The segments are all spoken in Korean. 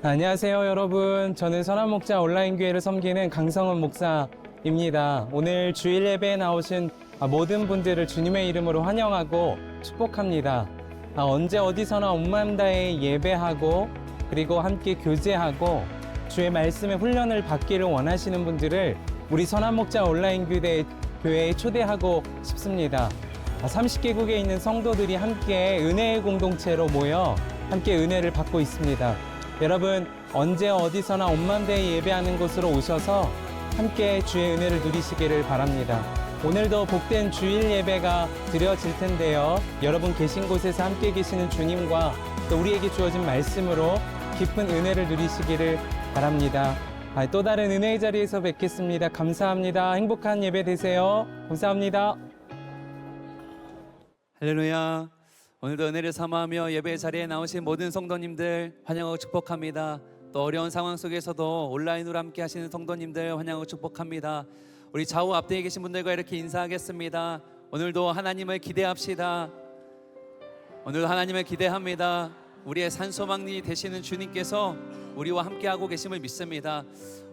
안녕하세요 여러분. 저는 선한목자 온라인교회를 섬기는 강성훈 목사입니다. 오늘 주일 예배에 나오신 모든 분들을 주님의 이름으로 환영하고 축복합니다. 언제 어디서나 온 마음 다해 예배하고 그리고 함께 교제하고 주의 말씀의 훈련을 받기를 원하시는 분들을 우리 선한목자 온라인교회에 초대하고 싶습니다. 30개국에 있는 성도들이 함께 은혜의 공동체로 모여 함께 은혜를 받고 있습니다. 여러분, 언제 어디서나 온 마음 다해 예배하는 곳으로 오셔서 함께 주의 은혜를 누리시기를 바랍니다. 오늘도 복된 주일 예배가 드려질 텐데요. 여러분 계신 곳에서 함께 계시는 주님과 또 우리에게 주어진 말씀으로 깊은 은혜를 누리시기를 바랍니다. 또 다른 은혜의 자리에서 뵙겠습니다. 감사합니다. 행복한 예배 되세요. 감사합니다. 할렐루야. 오늘도 은혜를 사모하며 예배 자리에 나오신 모든 성도님들 환영하고 축복합니다. 또 어려운 상황 속에서도 온라인으로 함께 하시는 성도님들 환영하고 축복합니다. 우리 좌우 앞뒤에 계신 분들과 이렇게 인사하겠습니다. 오늘도 하나님을 기대합시다. 오늘도 하나님을 기대합니다. 우리의 산소망리 되시는 주님께서 우리와 함께하고 계심을 믿습니다.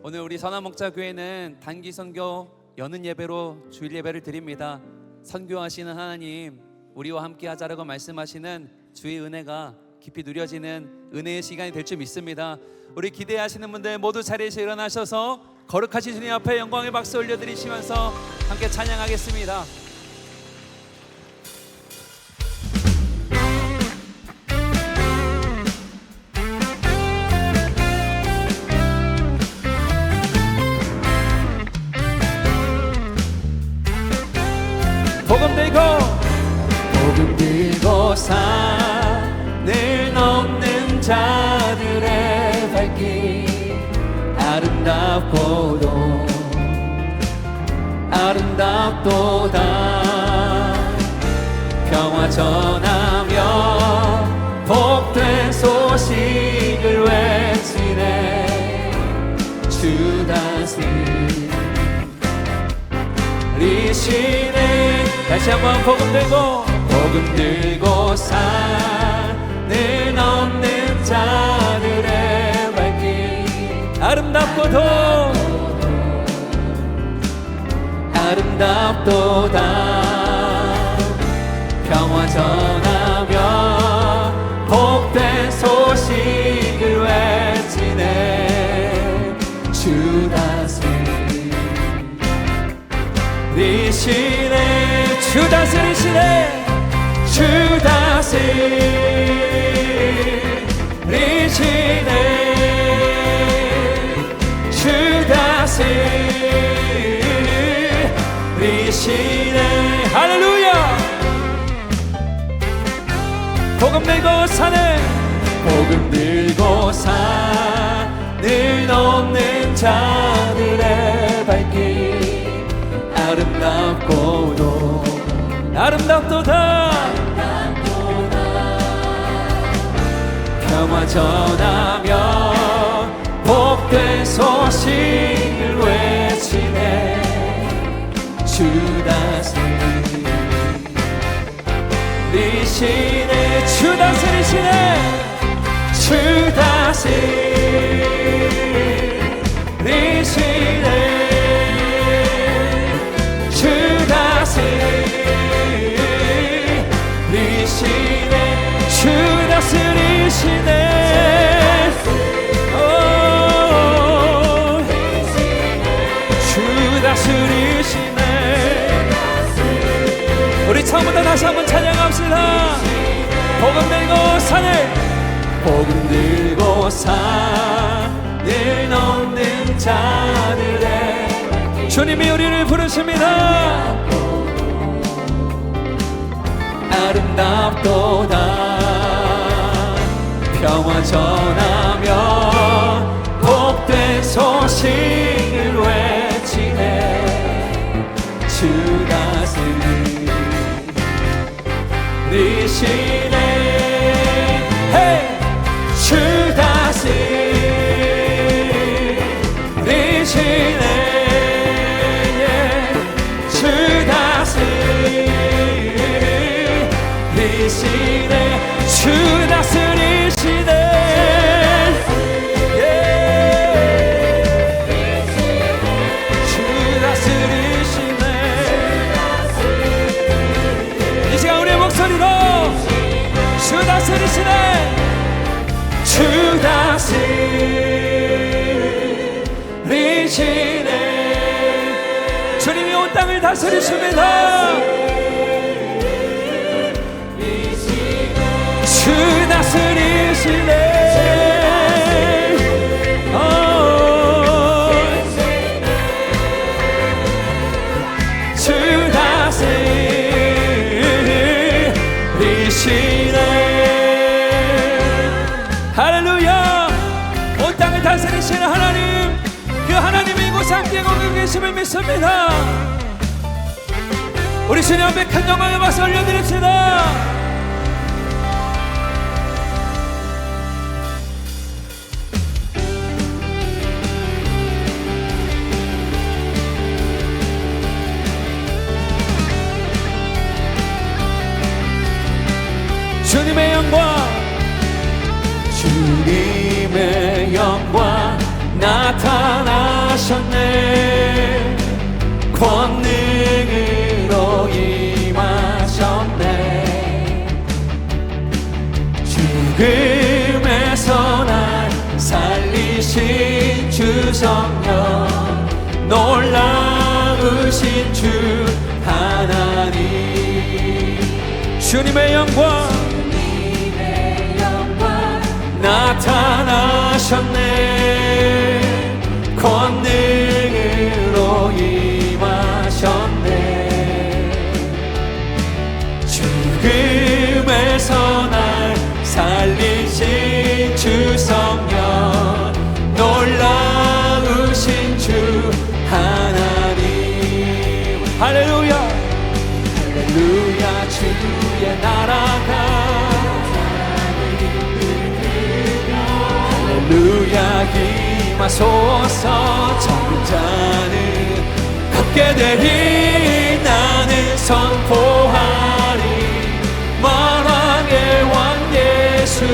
오늘 우리 선한목자교회는 단기 선교 여는 예배로 주일 예배를 드립니다. 선교하시는 하나님, 우리와 함께 하자라고 말씀하시는 주의 은혜가 깊이 누려지는 은혜의 시간이 될 줄 믿습니다. 우리 기대하시는 분들 모두 자리에서 일어나셔서 거룩하신 주님 앞에 영광의 박수 올려드리시면서 함께 찬양하겠습니다. 복음 들고 산을 넘는 자들의 발길 아름답도다 평화 전하며 복된 소식을 외치네 주 다스리시네. 다시 한번 복음 들고 산을 넘는 자들의 발길 아름답도다 평화 전하며 복된 소식을 외치네 주 다스리시네 주 다스리시네 주 다스리시네 주 다스리시네. 할렐루야. 복음 들고 산을 넘는 자들의 발길 아름답도다 평화 전하며 복된 소식을 외치네 주 다스리시네 주 다스리시네 주 다스리시네 주 다스리시네 주 다스리시네 주 다스리시네. 우리 처음부터 다시 한번 찬양합시다. 복음 들고 산을 넘는 자들의 주님이 우리를 부르십니다. 아름답도다 평화 전하며 복된 소식을 외치네 주 다스리시네 주 다스리시네 주 다스리시네 주 다스리시네 다스리시네. 주님이 온 땅을 다스리십니다. 주 다스리시네. 주 다스리시네. 할렐루야. 온 땅을 다스리시는 하나님, 그 하나님이 이곳에 함께 거기 계심을 믿습니다. 우리 주님 앞에 큰 영광의 박수 올려드립시다. 주님의 영광, 주님의 영광 나타나셨네. 권능으로 임하셨네. 죽음에서 날 살리신 주 성령, 놀라우신 주 하나님. 주님의 영광 나타나셨네. 권능으로 임하셨네. 죽음에서 날 살리신 주 성령, 놀라우신 주 하나님. 할렐루야. 할렐루야. 주의 나라가 할렐루야 임하소서. 정자는 걷게 되리. 나는 선포하리. 만왕의 왕 예수,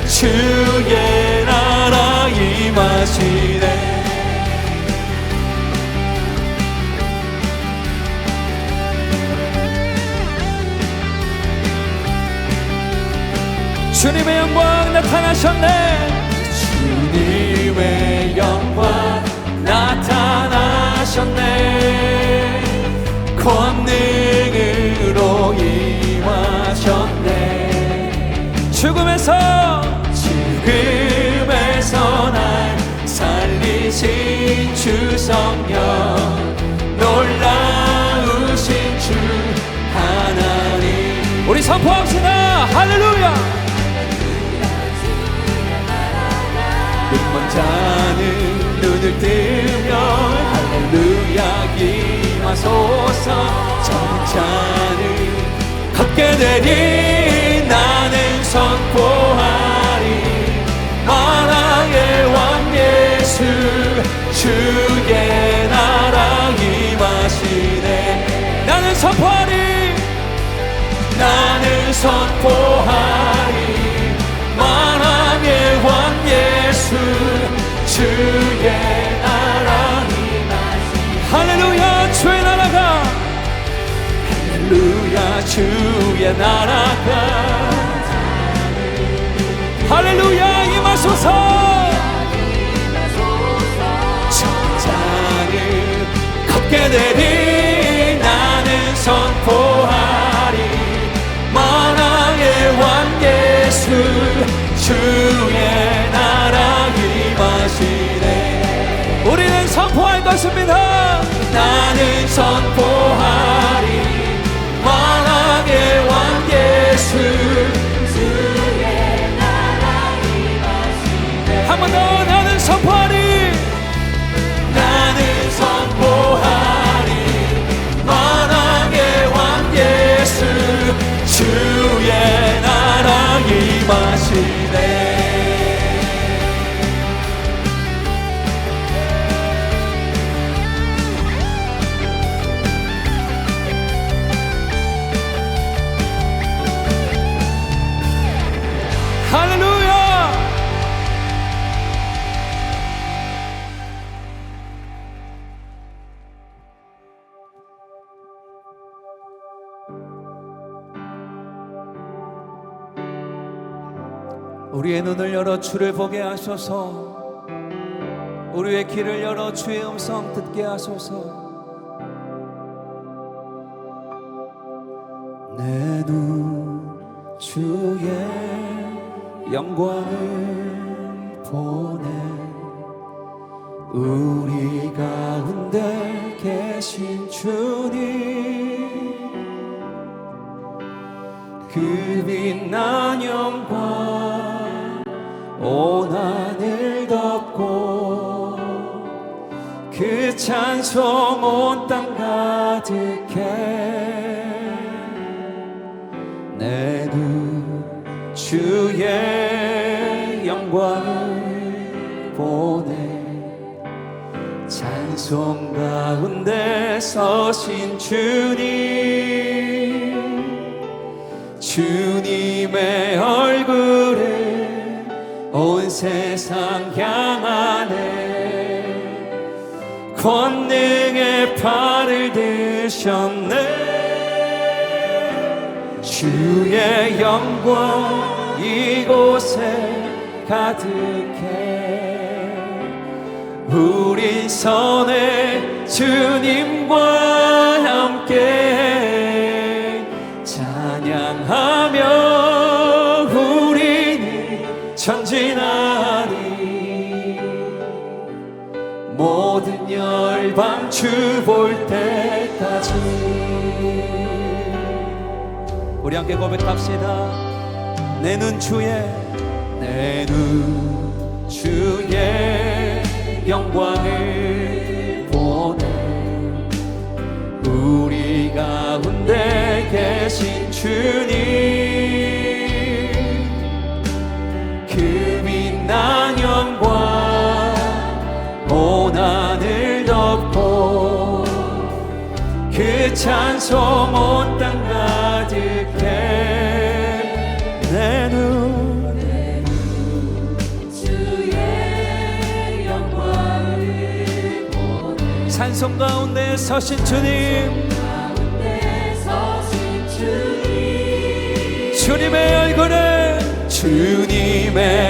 주의 나라 임하시네. 주님의 영광 나타나셨네. 주님의 영광 나타나셨네. 권능으로 임하셨네. 죽음에서 날 살리신 주 성령, 놀라우신 주 하나님. 우리 선포합시다. 할렐루야. 눈먼 자는 눈을 뜨며 할렐루야 임하소서. 저 자는 걷게 되니. 나는 선포하리. 만왕의 왕 예수, 주의 나라 임하시네. 나는 선포하리. 나는 선포하리. 만왕의 왕 예수, 주의 나라 임하시네. 할렐루야. 주의 나라가, 할렐루야. 주의 나라가, 할렐루야 임하소서. 천장을 걷게 되리. 나는 선포하리. 만왕의 왕 예수, 주의 나라 임하시네. 우리는 선포할 것입니다. 나는 선포하리. 만왕의 왕 예수, 주의 나라 임하시네. 한 번 더. 나는 선포하리. 나는 선포하리. 만왕의 왕 예수, 주의 나라 임하시네. 할렐루야. 우리의 눈을 열어 주를 보게 하소서. 우리의 귀를 열어 주의 음성 듣게 하소서. 내 눈 주의 영광을 보네. 우리 가운데 계신 주님, 그 빛난 영광 온 하늘 덮고 그 찬송 온 땅 가득해. 내 눈 주의 영광을 보네. 찬송 가운데 서신 주님, 주님의 얼굴을 온 세상 향하네. 권능의 팔을 드셨네. 주의 영광 이곳에 가득해. 우리 선에 주님과 함께 찬양하며 우리는 전진하리. 모든 열방 주 볼 때까지. 우리 함께 고백합시다. 내 눈 주의 영광을 보네. 우리 가운데 계신 주님, 그 빛난 영광 온 하늘 덮고 그 찬송 온 땅 가득해. 내 눈 찬송 가운데 서신 주님, 주님의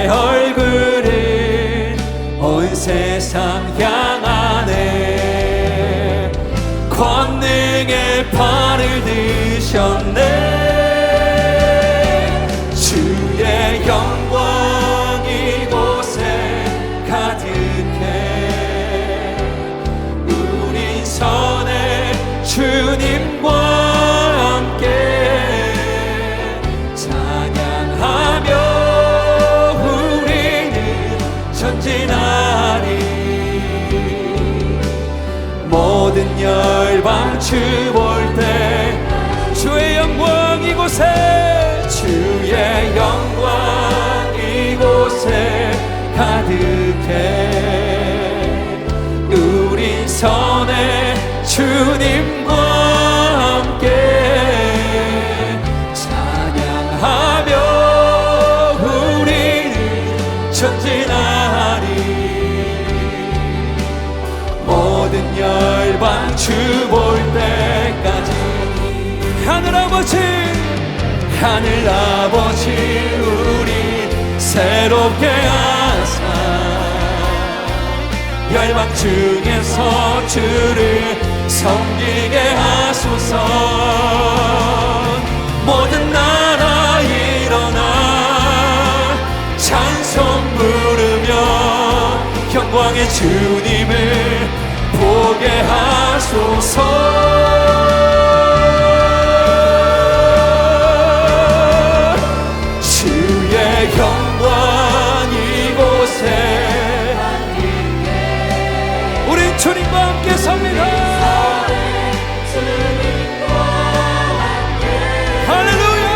얼굴을 온 세상 향하네. 권능의 팔을 드셨네. 주의 영광 이곳에 가득해. 우리 선에 주님과 함께 찬양하며 우리는 전진하리. 모든 열방 주 볼 때 주의 영광 이곳에, 주의 영광 이곳에 가득해. 우리 선에 주님과 함께 찬양하며 우리는 전진하리. 모든 열방 주 볼 때까지. 하늘 아버지 우리 새롭게 하사 열방 중에서 주를 섬기게 하소서. 모든 나라 일어나 찬송 부르며 영광의 주님을 보게 하소서. 주의 영광 이곳에 우린 주님과 함께 섭니다. 할렐루야.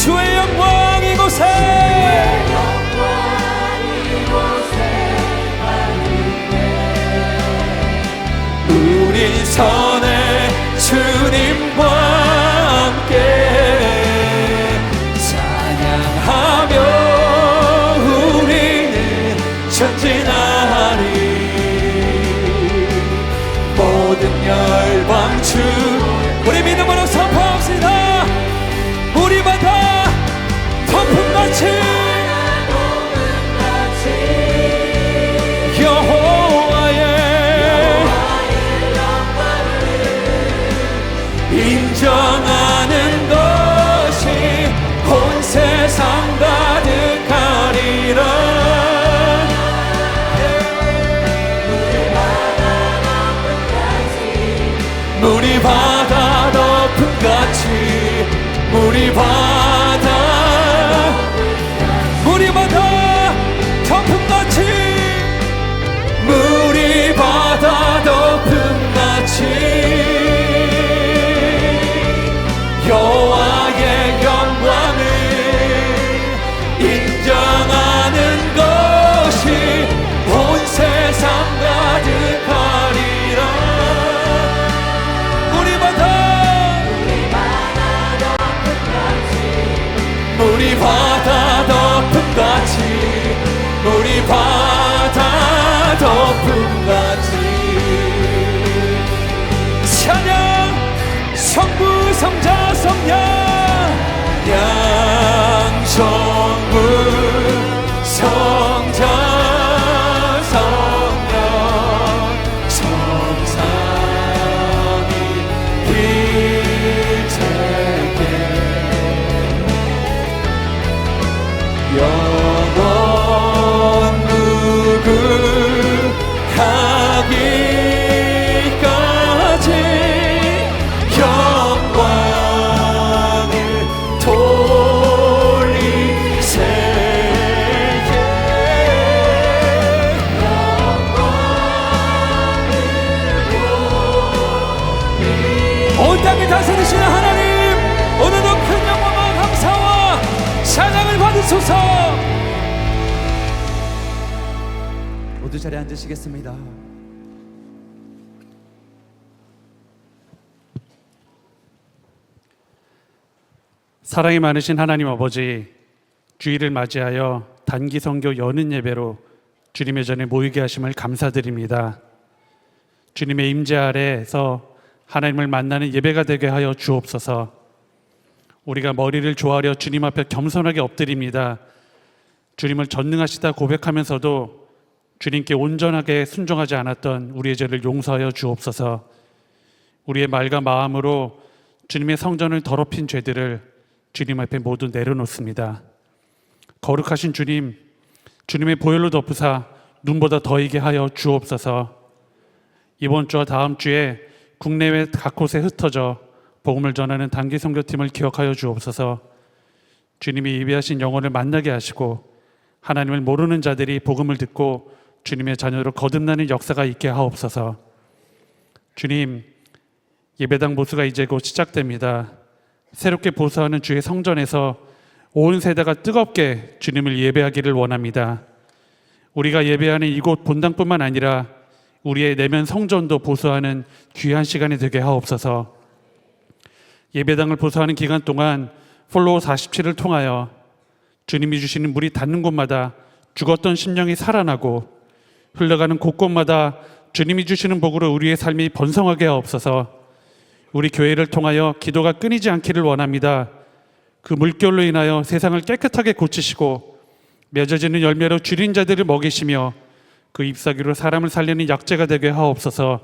주의 영광 이곳에 우리 선에 열방주 우리 믿음으로 선포합시다. 우리 바다 덮음같이 여호와의 인정하는 것이 온 세상 가득하리라. 물이 바다 덮음같이 물이 바다 덮음같이 물이 바다 덮음같이 여호와의 영광을 인정하는 것이 온 세상 가득하리라. 물이 바다 덮음같이 물이 바다 덮음같이 찬양 성부 성자 성령 양성부 성자 성령 성삼위 일체계 영원 무궁하기까지 영광을 돌리세요. 온 땅을 다스리시는 하나님, 오늘도 큰 영광과 감사와 찬양을 받으소서. 모두 자리에 앉으시겠습니다. 사랑이 많으신 하나님 아버지, 주일을 맞이하여 단기 선교 여는 예배로 주님의 전에 모이게 하심을 감사드립니다. 주님의 임재 아래에서 하나님을 만나는 예배가 되게 하여 주옵소서. 우리가 머리를 조아려 주님 앞에 겸손하게 엎드립니다. 주님을 전능하시다 고백하면서도 주님께 온전하게 순종하지 않았던 우리의 죄를 용서하여 주옵소서. 우리의 말과 마음으로 주님의 성전을 더럽힌 죄들을 주님 앞에 모두 내려놓습니다. 거룩하신 주님, 주님의 보혈로 덮으사 눈보다 더이게 하여 주옵소서. 이번 주와 다음 주에 국내외 각 곳에 흩어져 복음을 전하는 단기 선교팀을 기억하여 주옵소서. 주님이 예비하신 영혼을 만나게 하시고 하나님을 모르는 자들이 복음을 듣고 주님의 자녀로 거듭나는 역사가 있게 하옵소서. 주님, 예배당 보수가 이제 곧 시작됩니다. 새롭게 보수하는 주의 성전에서 온 세대가 뜨겁게 주님을 예배하기를 원합니다. 우리가 예배하는 이곳 본당뿐만 아니라 우리의 내면 성전도 보수하는 귀한 시간이 되게 하옵소서. 예배당을 보수하는 기간 동안 플로우 47을 통하여 주님이 주시는 물이 닿는 곳마다 죽었던 심령이 살아나고 흘러가는 곳곳마다 주님이 주시는 복으로 우리의 삶이 번성하게 하옵소서. 우리 교회를 통하여 기도가 끊이지 않기를 원합니다. 그 물결로 인하여 세상을 깨끗하게 고치시고 맺어지는 열매로 줄인 자들을 먹이시며 그 잎사귀로 사람을 살리는 약재가 되게 하옵소서.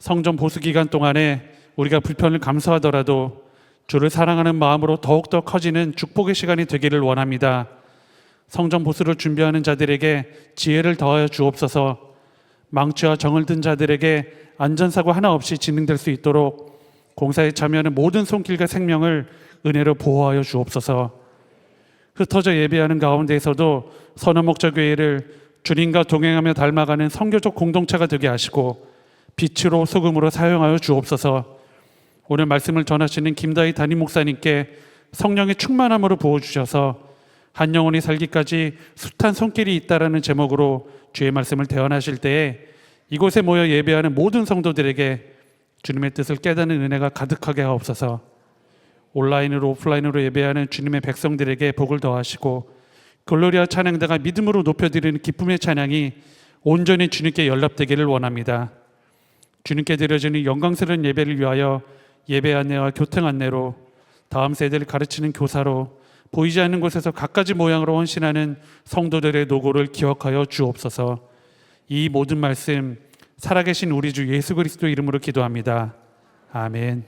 성전 보수 기간 동안에 우리가 불편을 감수하더라도 주를 사랑하는 마음으로 더욱더 커지는 축복의 시간이 되기를 원합니다. 성전 보수를 준비하는 자들에게 지혜를 더하여 주옵소서. 망치와 정을 든 자들에게 안전사고 하나 없이 진행될 수 있도록 공사에 참여하는 모든 손길과 생명을 은혜로 보호하여 주옵소서. 흩어져 예배하는 가운데에서도 선화목자교회를 주님과 동행하며 닮아가는 선교적 공동체가 되게 하시고 빛으로 소금으로 사용하여 주옵소서. 오늘 말씀을 전하시는 김다희 담임 목사님께 성령의 충만함으로 부어주셔서 한 영혼이 살기까지 숱한 손길이 있다라는 제목으로 주의 말씀을 대언하실 때에 이곳에 모여 예배하는 모든 성도들에게 주님의 뜻을 깨닫는 은혜가 가득하게 하옵소서. 온라인으로 오프라인으로 예배하는 주님의 백성들에게 복을 더하시고 글로리아 찬양대가 믿음으로 높여드리는 기쁨의 찬양이 온전히 주님께 연락되기를 원합니다. 주님께 드려지는 영광스러운 예배를 위하여 예배 안내와 교통 안내로 다음 세대를 가르치는 교사로 보이지 않는 곳에서 갖가지 모양으로 헌신하는 성도들의 노고를 기억하여 주옵소서. 이 모든 말씀 살아계신 우리 주 예수 그리스도 이름으로 기도합니다. 아멘.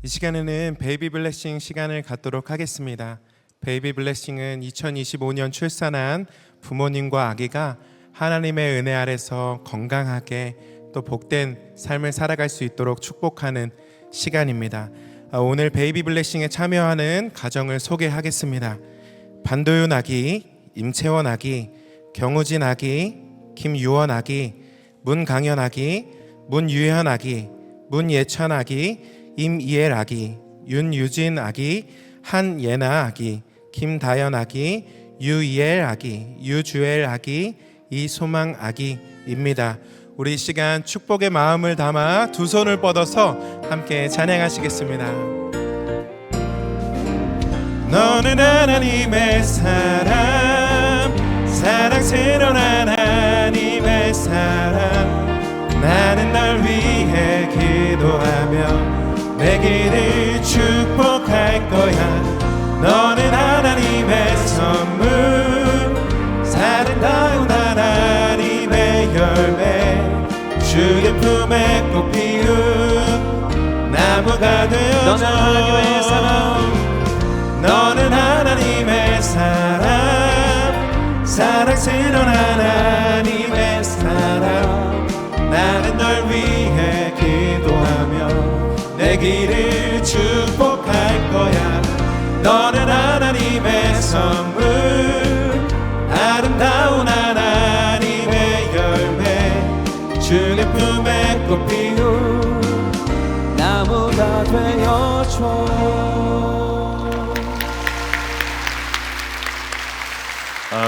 이 시간에는 베이비 블레싱 시간을 갖도록 하겠습니다. 베이비 블레싱은 2025년 출산한 부모님과 아기가 하나님의 은혜 아래서 건강하게 또 복된 삶을 살아갈 수 있도록 축복하는 시간입니다. 오늘 베이비 블레싱에 참여하는 가정을 소개하겠습니다. 반도윤 아기, 임채원 아기, 경우진 아기, 김유원 아기, 문강현 아기, 문유현 아기, 문예찬 아기, 임이엘 아기, 윤유진 아기, 한예나 아기, 김다연 아기, 유이엘 아기, 유주엘 아기, 이소망 아기입니다. 우리 이 시간 축복의 마음을 담아 두 손을 뻗어서 함께 찬양하시겠습니다. 너는 하나님의 사람, 사랑스러운 하나님의 사람, 나는 널 위해 기도하며 내 길을 축복할 거야. 너는 하나님의 선물, 사랑다운 하나님의 열매, 주의 품에 꼭 피운 나무가 되어줘. 너는 하나님의 사람, 사랑스러운 하나님의 사람, 나는 널 위해 기도하며 내 길을 축복할 거야. 너는 하나님의 선물, 아름다운 하나님의 열매, 주의 품에 꼭 피운 나무가 되어줘.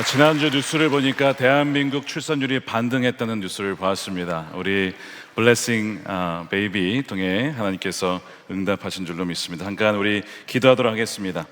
지난주 뉴스를 보니까 대한민국 출산율이 반등했다는 뉴스를 보았습니다. 우리 블레싱 베이비 통해 하나님께서 응답하신 줄로 믿습니다. 잠깐 우리 기도하도록 하겠습니다.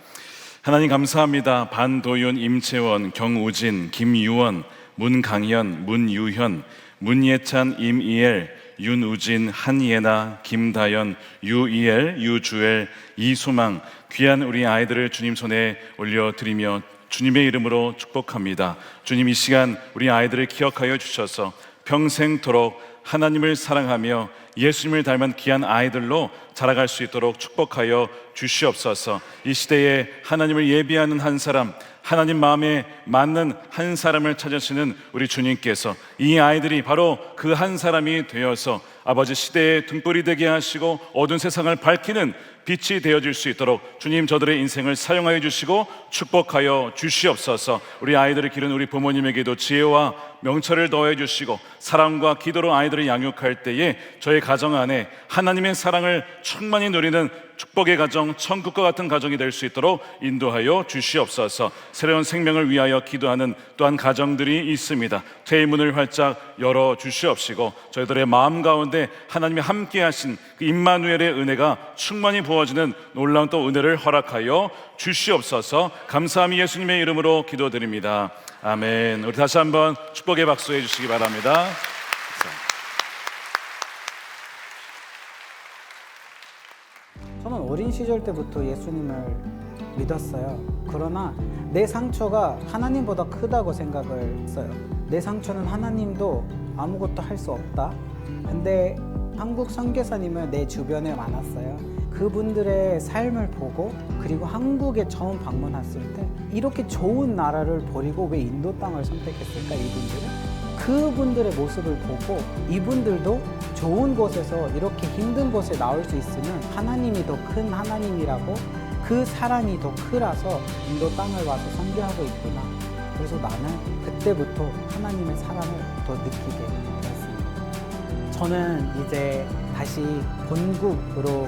하나님 감사합니다. 반도윤, 임채원, 경우진, 김유원, 문강현, 문유현, 문예찬, 임이엘, 윤우진, 한예나, 김다연, 유이엘, 유주엘, 이소망 귀한 우리 아이들을 주님 손에 올려드리며 주님의 이름으로 축복합니다. 주님 이 시간 우리 아이들을 기억하여 주셔서 평생토록 하나님을 사랑하며 예수님을 닮은 귀한 아이들로 자라갈 수 있도록 축복하여 주시옵소서. 이 시대에 하나님을 예비하는 한 사람, 하나님 마음에 맞는 한 사람을 찾으시는 우리 주님께서 이 아이들이 바로 그 한 사람이 되어서 아버지 시대의 등불이 되게 하시고 어두운 세상을 밝히는 빛이 되어질 수 있도록 주님 저들의 인생을 사용하여 주시고 축복하여 주시옵소서. 우리 아이들을 기르는 우리 부모님에게도 지혜와 명철을 더해 주시고 사랑과 기도로 아이들을 양육할 때에 저의 가정 안에 하나님의 사랑을 충만히 누리는 축복의 가정, 천국과 같은 가정이 될 수 있도록 인도하여 주시옵소서. 새로운 생명을 위하여 기도하는 또한 가정들이 있습니다. 죄의 문을 활짝 열어 주시옵시고 저희들의 마음 가운데 하나님이 함께 하신 그 임마누엘의 은혜가 충만히 부어지는 놀라운 또 은혜를 허락하여 주시옵소서. 감사함이 예수님의 이름으로 기도드립니다. 아멘. 우리 다시 한번 축복의 박수 해주시기 바랍니다. 저는 어린 시절 때부터 예수님을 믿었어요. 그러나 내 상처가 하나님보다 크다고 생각을 했어요. 내 상처는 하나님도 아무것도 할 수 없다. 근데 한국 선교사님은 내 주변에 많았어요. 그분들의 삶을 보고 그리고 한국에 처음 방문했을 때 이렇게 좋은 나라를 버리고 왜 인도 땅을 선택했을까 이분들은? 그분들의 모습을 보고 이분들도 좋은 곳에서 이렇게 힘든 곳에 나올 수 있으면 하나님이 더 큰 하나님이라고 그 사랑이 더 크라서 인도 땅을 와서 선교하고 있구나. 그래서 나는 그때부터 하나님의 사랑을 더 느끼게 되었습니다. 저는 이제 다시 본국으로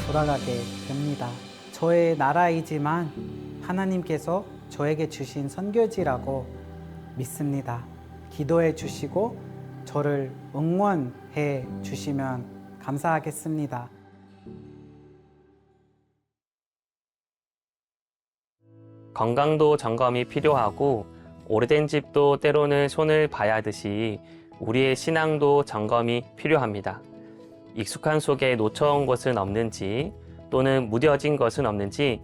돌아가게 됩니다. 저의 나라이지만 하나님께서 저에게 주신 선교지라고 믿습니다. 기도해 주시고 저를 응원해 주시면 감사하겠습니다. 건강도 점검이 필요하고 오래된 집도 때로는 손을 봐야 하듯이 우리의 신앙도 점검이 필요합니다. 익숙한 속에 놓쳐온 것은 없는지 또는 무뎌진 것은 없는지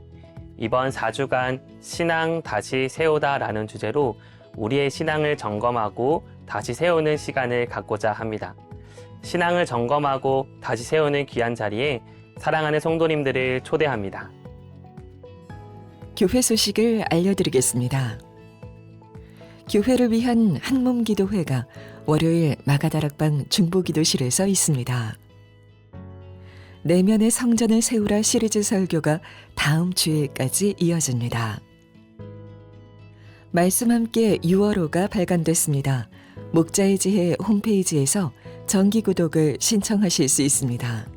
이번 4주간 신앙 다시 세우다라는 주제로 우리의 신앙을 점검하고 다시 세우는 시간을 갖고자 합니다. 신앙을 점검하고 다시 세우는 귀한 자리에 사랑하는 성도님들을 초대합니다. 교회 소식을 알려드리겠습니다. 교회를 위한 한몸 기도회가 월요일 마가다락방 중보기도실에서 있습니다. 내면의 성전을 세우라 시리즈 설교가 다음 주일까지 이어집니다. 말씀 함께 6월호가 발간됐습니다. 목자의 지혜 홈페이지에서 정기 구독을 신청하실 수 있습니다.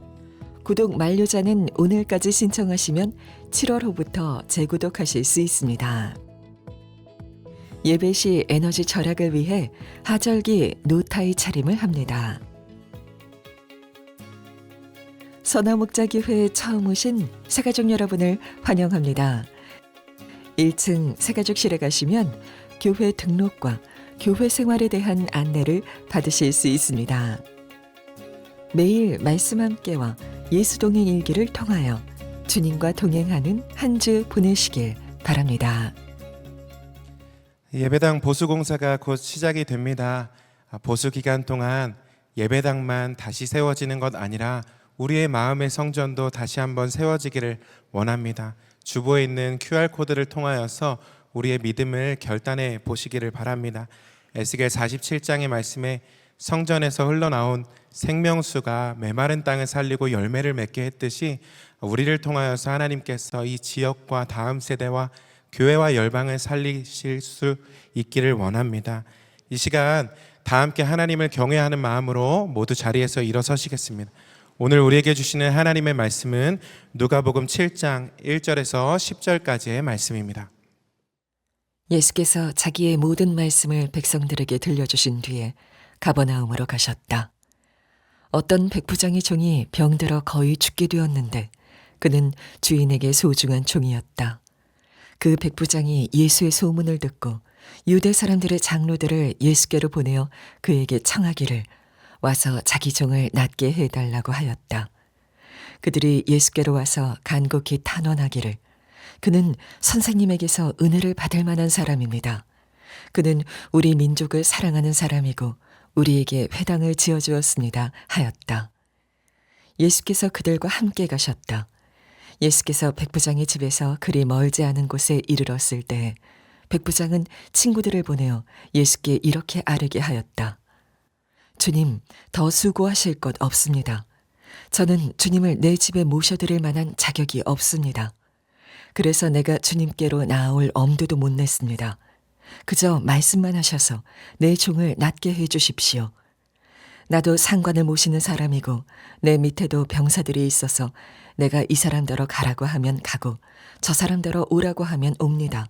구독 만료자는 오늘까지 신청하시면 7월호부터 재구독하실 수 있습니다. 예배 시 에너지 절약을 위해 하절기 노타의 차림을 합니다. 선화목자교회에 처음 오신 새가족 여러분을 환영합니다. 1층 새가족실에 가시면 교회 등록과 교회 생활에 대한 안내를 받으실 수 있습니다. 매일 말씀 함께와 예수동행 일기를 통하여 주님과 동행하는 한 주 보내시길 바랍니다. 예배당 보수공사가 곧 시작이 됩니다. 보수 기간 동안 예배당만 다시 세워지는 것 아니라 우리의 마음의 성전도 다시 한번 세워지기를 원합니다. 주보에 있는 QR코드를 통하여서 우리의 믿음을 결단해 보시기를 바랍니다. 에스겔 47장의 말씀에 성전에서 흘러나온 생명수가 메마른 땅을 살리고 열매를 맺게 했듯이 우리를 통하여서 하나님께서 이 지역과 다음 세대와 교회와 열방을 살리실 수 있기를 원합니다. 이 시간 다 함께 하나님을 경외하는 마음으로 모두 자리에서 일어서시겠습니다. 오늘 우리에게 주시는 하나님의 말씀은 누가복음 7장 1절에서 10절까지의 말씀입니다. 예수께서 자기의 모든 말씀을 백성들에게 들려주신 뒤에 가버나움으로 가셨다. 어떤 백부장의 종이 병들어 거의 죽게 되었는데 그는 주인에게 소중한 종이었다. 그 백부장이 예수의 소문을 듣고 유대 사람들의 장로들을 예수께로 보내어 그에게 청하기를 와서 자기 종을 낫게 해달라고 하였다. 그들이 예수께로 와서 간곡히 탄원하기를 그는 선생님에게서 은혜를 받을 만한 사람입니다. 그는 우리 민족을 사랑하는 사람이고 우리에게 회당을 지어주었습니다 하였다. 예수께서 그들과 함께 가셨다. 예수께서 백부장의 집에서 그리 멀지 않은 곳에 이르렀을 때 백부장은 친구들을 보내어 예수께 이렇게 아뢰게 하였다. 주님, 더 수고하실 것 없습니다. 저는 주님을 내 집에 모셔드릴 만한 자격이 없습니다. 그래서 내가 주님께로 나아올 엄두도 못 냈습니다. 그저 말씀만 하셔서 내 종을 낫게 해 주십시오. 나도 상관을 모시는 사람이고 내 밑에도 병사들이 있어서 내가 이 사람더러 가라고 하면 가고 저 사람더러 오라고 하면 옵니다.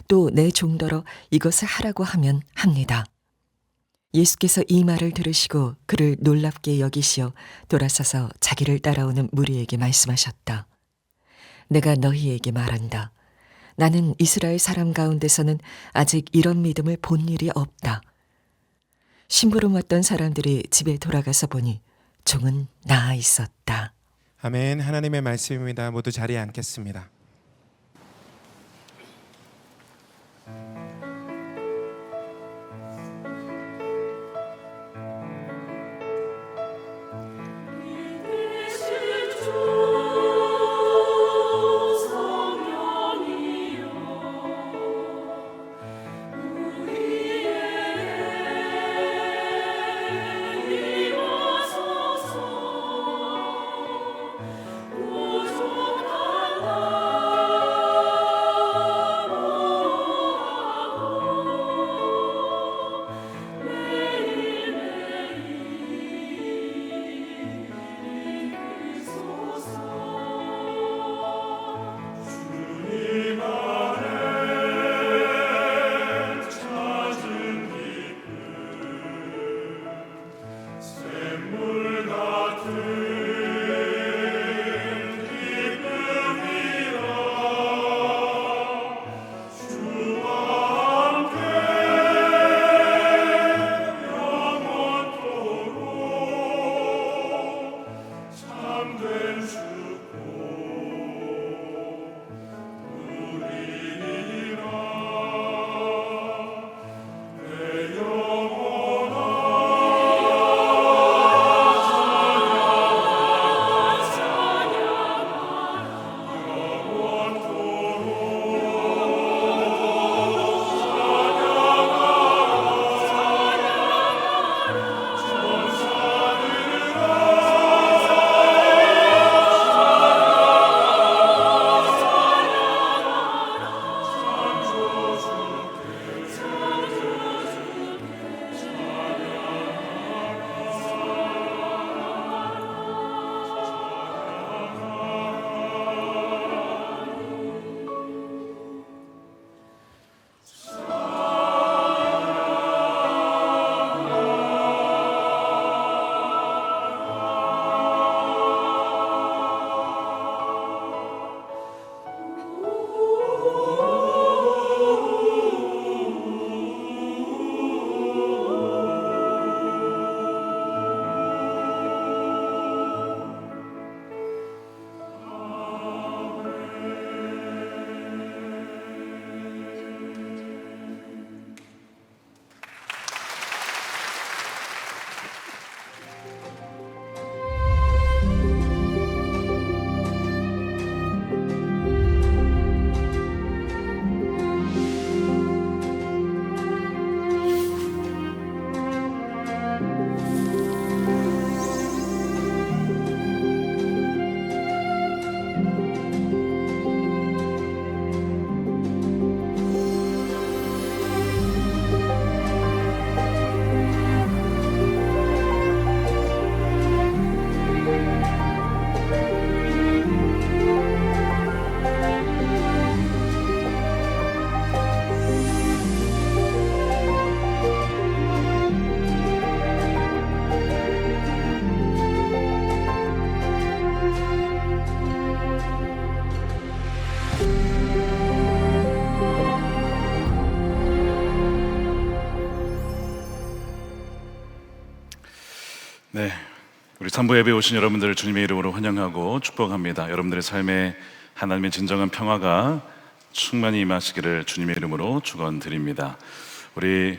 또 내 종더러 이것을 하라고 하면 합니다. 예수께서 이 말을 들으시고 그를 놀랍게 여기시어 돌아서서 자기를 따라오는 무리에게 말씀하셨다. 내가 너희에게 말한다. 나는 이스라엘 사람 가운데서는 아직 이런 믿음을 본 일이 없다. 심부름 왔던 사람들이 집에 돌아가서 보니 종은 나아 있었다. 아멘. 하나님의 말씀입니다. 모두 자리에 앉겠습니다. 네, 우리 산부 예배 오신 여러분들을 주님의 이름으로 환영하고 축복합니다. 여러분들의 삶에 하나님의 진정한 평화가 충만히 임하시기를 주님의 이름으로 축원드립니다. 우리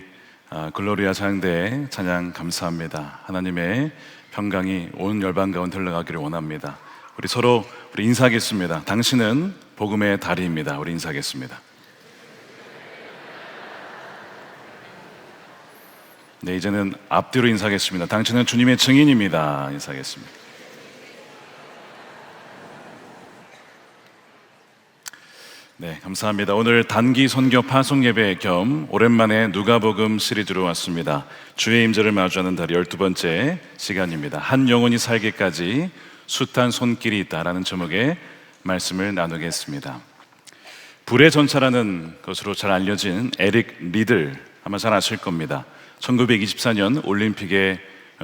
글로리아 찬양대 찬양 감사합니다. 하나님의 평강이 온 열방 가운데 흘러가기를 원합니다. 우리 서로 인사하겠습니다. 당신은 복음의 다리입니다. 우리 인사하겠습니다. 네, 이제는 앞뒤로 인사하겠습니다. 당신은 주님의 증인입니다. 인사하겠습니다. 네, 감사합니다. 오늘 단기 선교 파송 예배 겸 오랜만에 누가복음 시리즈로 왔습니다. 주의 임재를 마주하는 달 12번째 시간입니다. 한 영혼이 살기까지 숱한 손길이 있다라는 제목의 말씀을 나누겠습니다. 불의 전차라는 것으로 잘 알려진 에릭 리들, 아마 잘 아실 겁니다. 1924년 올림픽에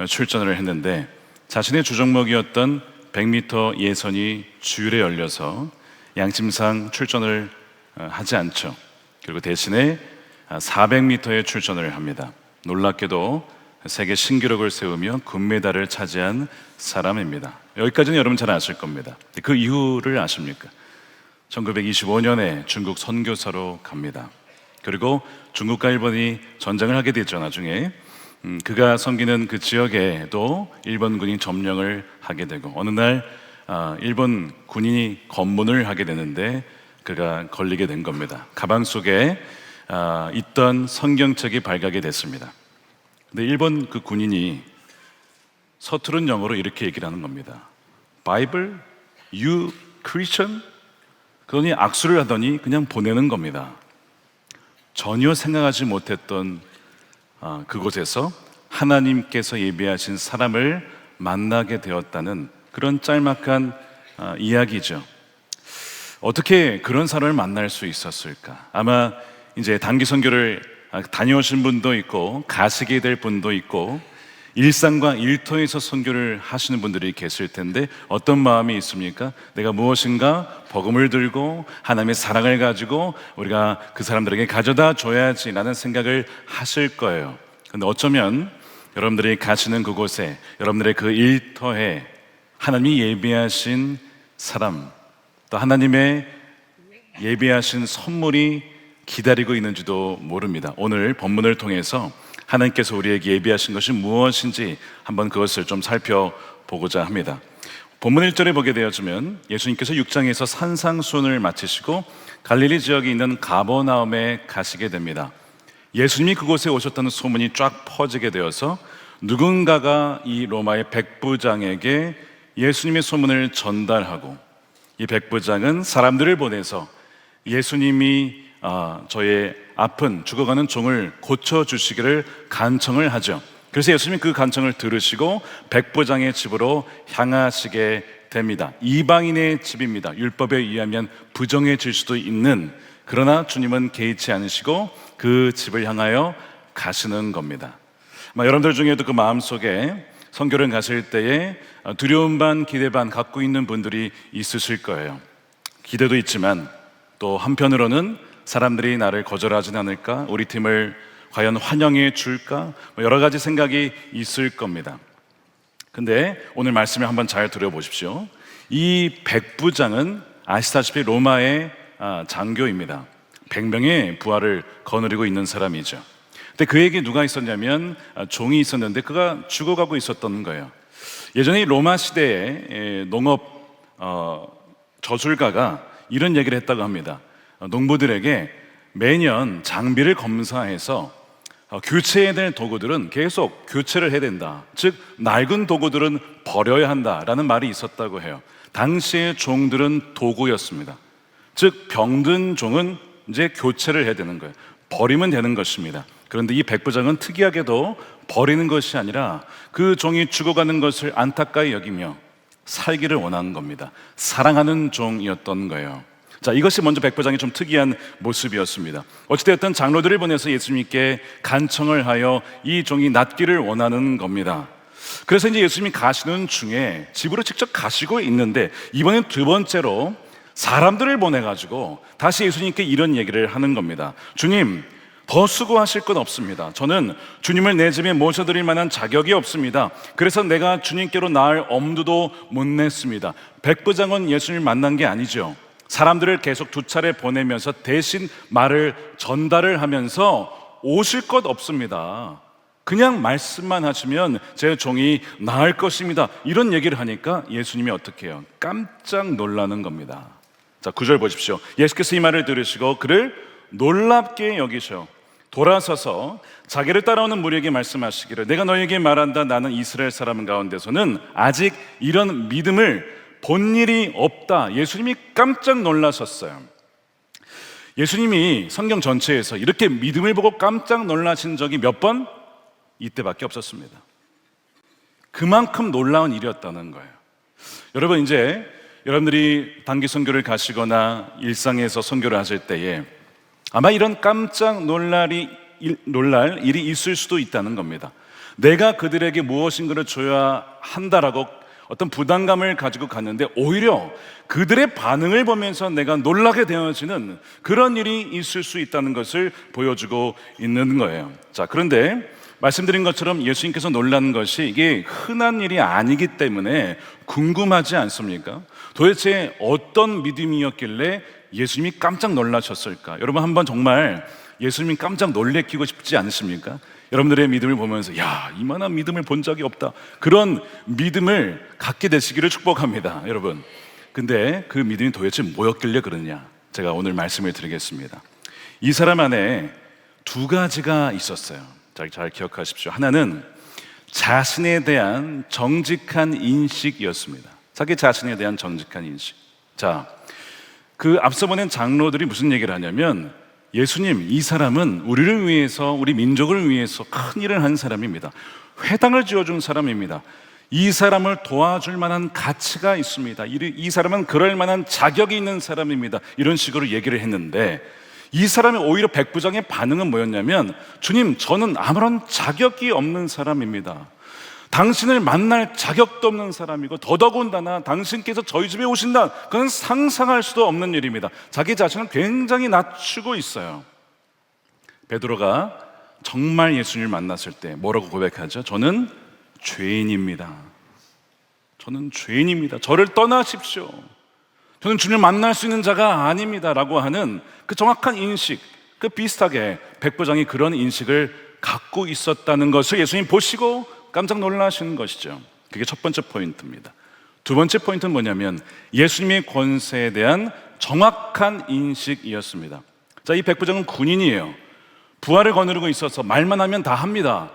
출전을 했는데 자신의 주종목이었던 100m 예선이 주일에 열려서 양심상 출전을 하지 않죠. 그리고 대신에 400m에 출전을 합니다. 놀랍게도 세계 신기록을 세우며 금메달을 차지한 사람입니다. 여기까지는 여러분 잘 아실 겁니다. 그 이유를 아십니까? 1925년에 중국 선교사로 갑니다. 그리고 중국과 일본이 전쟁을 하게 되죠. 나중에 그가 섬기는 그 지역에도 일본군이 점령을 하게 되고 어느 날 일본 군인이 검문을 하게 되는데 그가 걸리게 된 겁니다. 가방 속에 있던 성경책이 발각이 됐습니다. 근데 일본 그 군인이 서투른 영어로 이렇게 얘기를 하는 겁니다. Bible? You Christian? 그러니 악수를 하더니 그냥 보내는 겁니다. 전혀 생각하지 못했던 그곳에서 하나님께서 예비하신 사람을 만나게 되었다는 그런 짤막한 이야기죠. 어떻게 그런 사람을 만날 수 있었을까? 아마 이제 단기 선교를 다녀오신 분도 있고 가시게 될 분도 있고 일상과 일터에서 선교를 하시는 분들이 계실 텐데 어떤 마음이 있습니까? 내가 무엇인가 복음을 들고 하나님의 사랑을 가지고 우리가 그 사람들에게 가져다 줘야지라는 생각을 하실 거예요. 근데 어쩌면 여러분들이 가시는 그곳에 여러분들의 그 일터에 하나님이 예비하신 사람 또 하나님의 예비하신 선물이 기다리고 있는지도 모릅니다. 오늘 본문을 통해서 하나님께서 우리에게 예비하신 것이 무엇인지 한번 그것을 좀 살펴보고자 합니다. 본문 1절에 보게 되어지면 예수님께서 6장에서 산상수훈을 마치시고 갈릴리 지역에 있는 가버나움에 가시게 됩니다. 예수님이 그곳에 오셨다는 소문이 쫙 퍼지게 되어서 누군가가 이 로마의 백부장에게 예수님의 소문을 전달하고 이 백부장은 사람들을 보내서 예수님이 저의 아픈 죽어가는 종을 고쳐주시기를 간청을 하죠. 그래서 예수님이 그 간청을 들으시고 백부장의 집으로 향하시게 됩니다. 이방인의 집입니다. 율법에 의하면 부정해질 수도 있는, 그러나 주님은 개의치 않으시고 그 집을 향하여 가시는 겁니다. 여러분들 중에도 그 마음속에 선교를 가실 때에 두려움 반 기대 반 갖고 있는 분들이 있으실 거예요. 기대도 있지만 또 한편으로는 사람들이 나를 거절하진 않을까? 우리 팀을 과연 환영해 줄까? 여러 가지 생각이 있을 겁니다. 근데 오늘 말씀을 한번 잘 들어보십시오. 이 백부장은 아시다시피 로마의 장교입니다. 100명의 부하를 거느리고 있는 사람이죠. 근데 그에게 누가 있었냐면 종이 있었는데 그가 죽어가고 있었던 거예요. 예전에 로마 시대에 농업 저술가가 이런 얘기를 했다고 합니다. 농부들에게 매년 장비를 검사해서 교체해야 될 도구들은 계속 교체를 해야 된다. 즉 낡은 도구들은 버려야 한다라는 말이 있었다고 해요. 당시의 종들은 도구였습니다. 즉 병든 종은 이제 교체를 해야 되는 거예요. 버리면 되는 것입니다. 그런데 이 백부장은 특이하게도 버리는 것이 아니라 그 종이 죽어가는 것을 안타까이 여기며 살기를 원하는 겁니다. 사랑하는 종이었던 거예요. 자, 이것이 먼저 백부장의 좀 특이한 모습이었습니다. 어찌되었든 장로들을 보내서 예수님께 간청을 하여 이 종이 낫기를 원하는 겁니다. 그래서 이제 예수님이 가시는 중에 집으로 직접 가시고 있는데 이번엔 두 번째로 사람들을 보내가지고 다시 예수님께 이런 얘기를 하는 겁니다. 주님, 더 수고하실 건 없습니다. 저는 주님을 내 집에 모셔드릴 만한 자격이 없습니다. 그래서 내가 주님께로 나을 엄두도 못 냈습니다. 백부장은 예수님을 만난 게 아니죠. 사람들을 계속 두 차례 보내면서 대신 말을 전달을 하면서 오실 것 없습니다. 그냥 말씀만 하시면 제 종이 나을 것입니다. 이런 얘기를 하니까 예수님이 어떻게 해요? 깜짝 놀라는 겁니다. 자, 9절 보십시오. 예수께서 이 말을 들으시고 그를 놀랍게 여기셔 돌아서서 자기를 따라오는 무리에게 말씀하시기를 내가 너에게 말한다. 나는 이스라엘 사람 가운데서는 아직 이런 믿음을 본 일이 없다. 예수님이 깜짝 놀라셨어요. 예수님이 성경 전체에서 이렇게 믿음을 보고 깜짝 놀라신 적이 몇 번? 이때밖에 없었습니다. 그만큼 놀라운 일이었다는 거예요. 여러분, 이제 여러분들이 단기 선교를 가시거나 일상에서 선교를 하실 때에 아마 이런 깜짝 놀랄 일이 있을 수도 있다는 겁니다. 내가 그들에게 무엇인가를 줘야 한다라고 어떤 부담감을 가지고 갔는데 오히려 그들의 반응을 보면서 내가 놀라게 되어지는 그런 일이 있을 수 있다는 것을 보여주고 있는 거예요. 자, 그런데 말씀드린 것처럼 예수님께서 놀란 것이 이게 흔한 일이 아니기 때문에 궁금하지 않습니까? 도대체 어떤 믿음이었길래 예수님이 깜짝 놀라셨을까? 여러분, 한번 정말 예수님이 깜짝 놀래키고 싶지 않으십니까? 여러분들의 믿음을 보면서 야, 이만한 믿음을 본 적이 없다, 그런 믿음을 갖게 되시기를 축복합니다, 여러분. 근데 그 믿음이 도대체 뭐였길래 그러냐? 제가 오늘 말씀을 드리겠습니다. 이 사람 안에 두 가지가 있었어요. 잘 기억하십시오. 하나는 자신에 대한 정직한 인식이었습니다. 자기 자신에 대한 정직한 인식. 자, 그 앞서 보낸 장로들이 무슨 얘기를 하냐면 예수님, 이 사람은 우리를 위해서, 우리 민족을 위해서 큰 일을 한 사람입니다. 회당을 지어준 사람입니다. 이 사람을 도와줄 만한 가치가 있습니다. 이 사람은 그럴 만한 자격이 있는 사람입니다. 이런 식으로 얘기를 했는데 이 사람의 오히려 백부장의 반응은 뭐였냐면 주님, 저는 아무런 자격이 없는 사람입니다. 당신을 만날 자격도 없는 사람이고 더더군다나 당신께서 저희 집에 오신다, 그건 상상할 수도 없는 일입니다. 자기 자신을 굉장히 낮추고 있어요. 베드로가 정말 예수님을 만났을 때 뭐라고 고백하죠? 저는 죄인입니다. 저는 죄인입니다. 저를 떠나십시오. 저는 주님을 만날 수 있는 자가 아닙니다 라고 하는 그 정확한 인식, 그 비슷하게 백부장이 그런 인식을 갖고 있었다는 것을 예수님 보시고 깜짝 놀라시는 것이죠. 그게 첫 번째 포인트입니다. 두 번째 포인트는 뭐냐면 예수님의 권세에 대한 정확한 인식이었습니다. 자, 이 백부장은 군인이에요. 부하를 거느리고 있어서 말만 하면 다 합니다.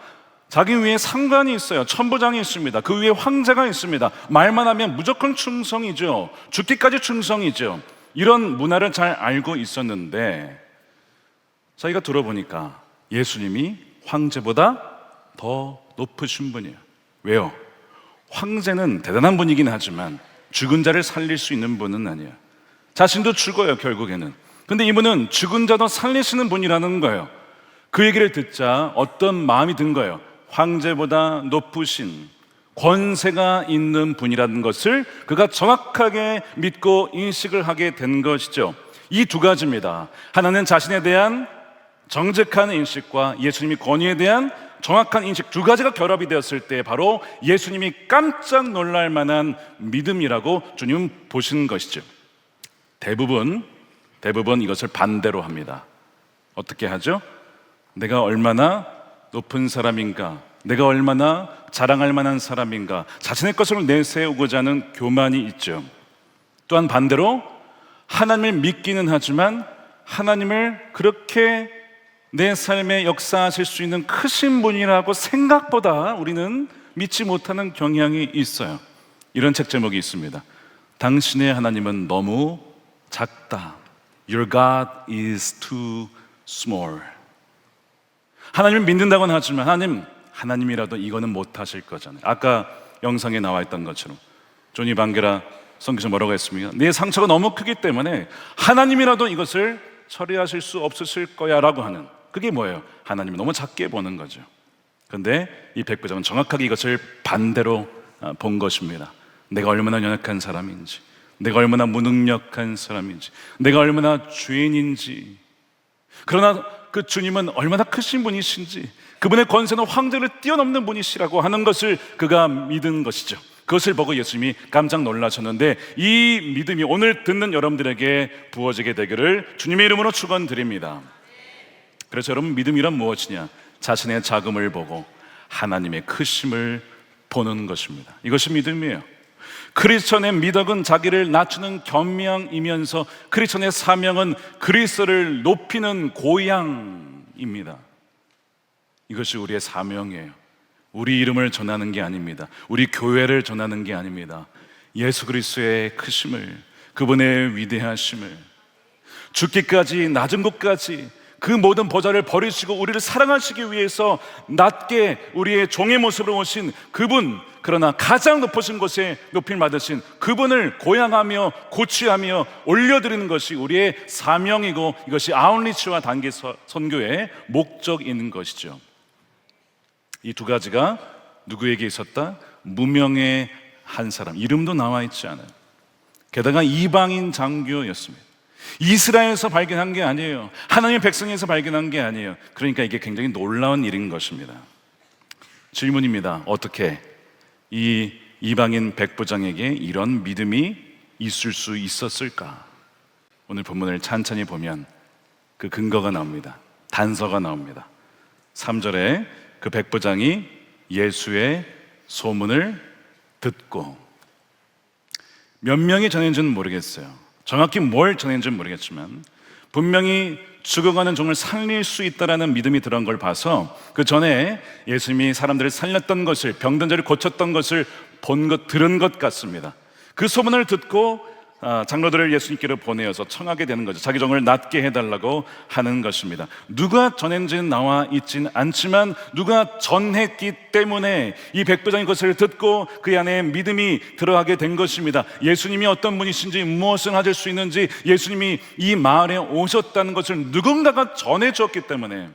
자기 위에 상관이 있어요. 천부장이 있습니다. 그 위에 황제가 있습니다. 말만 하면 무조건 충성이죠. 죽기까지 충성이죠. 이런 문화를 잘 알고 있었는데 자기가 들어보니까 예수님이 황제보다 더 높으신 분이에요. 왜요? 황제는 대단한 분이긴 하지만 죽은 자를 살릴 수 있는 분은 아니에요. 자신도 죽어요, 결국에는. 근데 이분은 죽은 자도 살리시는 분이라는 거예요. 그 얘기를 듣자 어떤 마음이 든 거예요? 황제보다 높으신 권세가 있는 분이라는 것을 그가 정확하게 믿고 인식을 하게 된 것이죠. 이 두 가지입니다. 하나는 자신에 대한 정직한 인식과 예수님의 권위에 대한 정확한 인식, 두 가지가 결합이 되었을 때 바로 예수님이 깜짝 놀랄 만한 믿음이라고 주님은 보신 것이죠. 대부분 이것을 반대로 합니다. 어떻게 하죠? 내가 얼마나 높은 사람인가, 내가 얼마나 자랑할 만한 사람인가, 자신의 것을 내세우고자 하는 교만이 있죠. 또한 반대로 하나님을 믿기는 하지만 하나님을 그렇게 내 삶에 역사하실 수 있는 크신 분이라고 생각보다 우리는 믿지 못하는 경향이 있어요. 이런 책 제목이 있습니다. 당신의 하나님은 너무 작다. Your God is too small. 하나님을 믿는다고는 하지만 하나님이라도 이거는 못하실 거잖아요. 아까 영상에 나와 있던 것처럼 조니 방게라 선교사 뭐라고 했습니까? 내 상처가 너무 크기 때문에 하나님이라도 이것을 처리하실 수 없으실 거야 라고 하는, 그게 뭐예요? 하나님을 너무 작게 보는 거죠. 그런데 이 백부장은 정확하게 이것을 반대로 본 것입니다. 내가 얼마나 연약한 사람인지, 내가 얼마나 무능력한 사람인지, 내가 얼마나 죄인인지, 그러나 그 주님은 얼마나 크신 분이신지, 그분의 권세는 황제를 뛰어넘는 분이시라고 하는 것을 그가 믿은 것이죠. 그것을 보고 예수님이 깜짝 놀라셨는데, 이 믿음이 오늘 듣는 여러분들에게 부어지게 되기를 주님의 이름으로 축원드립니다. 그래서 여러분, 믿음이란 무엇이냐? 자신의 작음을 보고 하나님의 크심을 보는 것입니다. 이것이 믿음이에요. 크리스천의 미덕은 자기를 낮추는 겸양이면서 크리스천의 사명은 그리스도를 높이는 고향입니다. 이것이 우리의 사명이에요. 우리 이름을 전하는 게 아닙니다. 우리 교회를 전하는 게 아닙니다. 예수 그리스도의 크심을, 그분의 위대하심을, 죽기까지, 낮은 곳까지 그 모든 보좌를 버리시고 우리를 사랑하시기 위해서 낮게 우리의 종의 모습으로 오신 그분, 그러나 가장 높으신 곳에 높임 받으신 그분을 고양하며 고취하며 올려드리는 것이 우리의 사명이고, 이것이 아웃리치와 단기 선교의 목적인 것이죠. 이 두 가지가 누구에게 있었다? 무명의 한 사람, 이름도 나와 있지 않아요. 게다가 이방인 장교였습니다. 이스라엘에서 발견한 게 아니에요. 하나님의 백성에서 발견한 게 아니에요. 그러니까 이게 굉장히 놀라운 일인 것입니다. 질문입니다. 어떻게 이 이방인 백부장에게 이런 믿음이 있을 수 있었을까? 오늘 본문을 찬찬히 보면 그 근거가 나옵니다. 단서가 나옵니다. 3절에 그 백부장이 예수의 소문을 듣고, 몇 명이 전했는지는 모르겠어요. 정확히 뭘 전했는지는 모르겠지만 분명히 죽어가는 종을 살릴 수 있다라는 믿음이 들어간 걸 봐서, 그 전에 예수님이 사람들을 살렸던 것을, 병든 자를 고쳤던 것을 들은 것 같습니다. 그 소문을 듣고 장로들을 예수님께로 보내어서 청하게 되는 거죠. 자기 종을 낫게 해달라고 하는 것입니다. 누가 전했는지는 나와 있진 않지만 누가 전했기 때문에 이 백부장이 그것을 듣고 그 안에 믿음이 들어가게 된 것입니다. 예수님이 어떤 분이신지, 무엇을 하실 수 있는지, 예수님이 이 마을에 오셨다는 것을 누군가가 전해주었기 때문에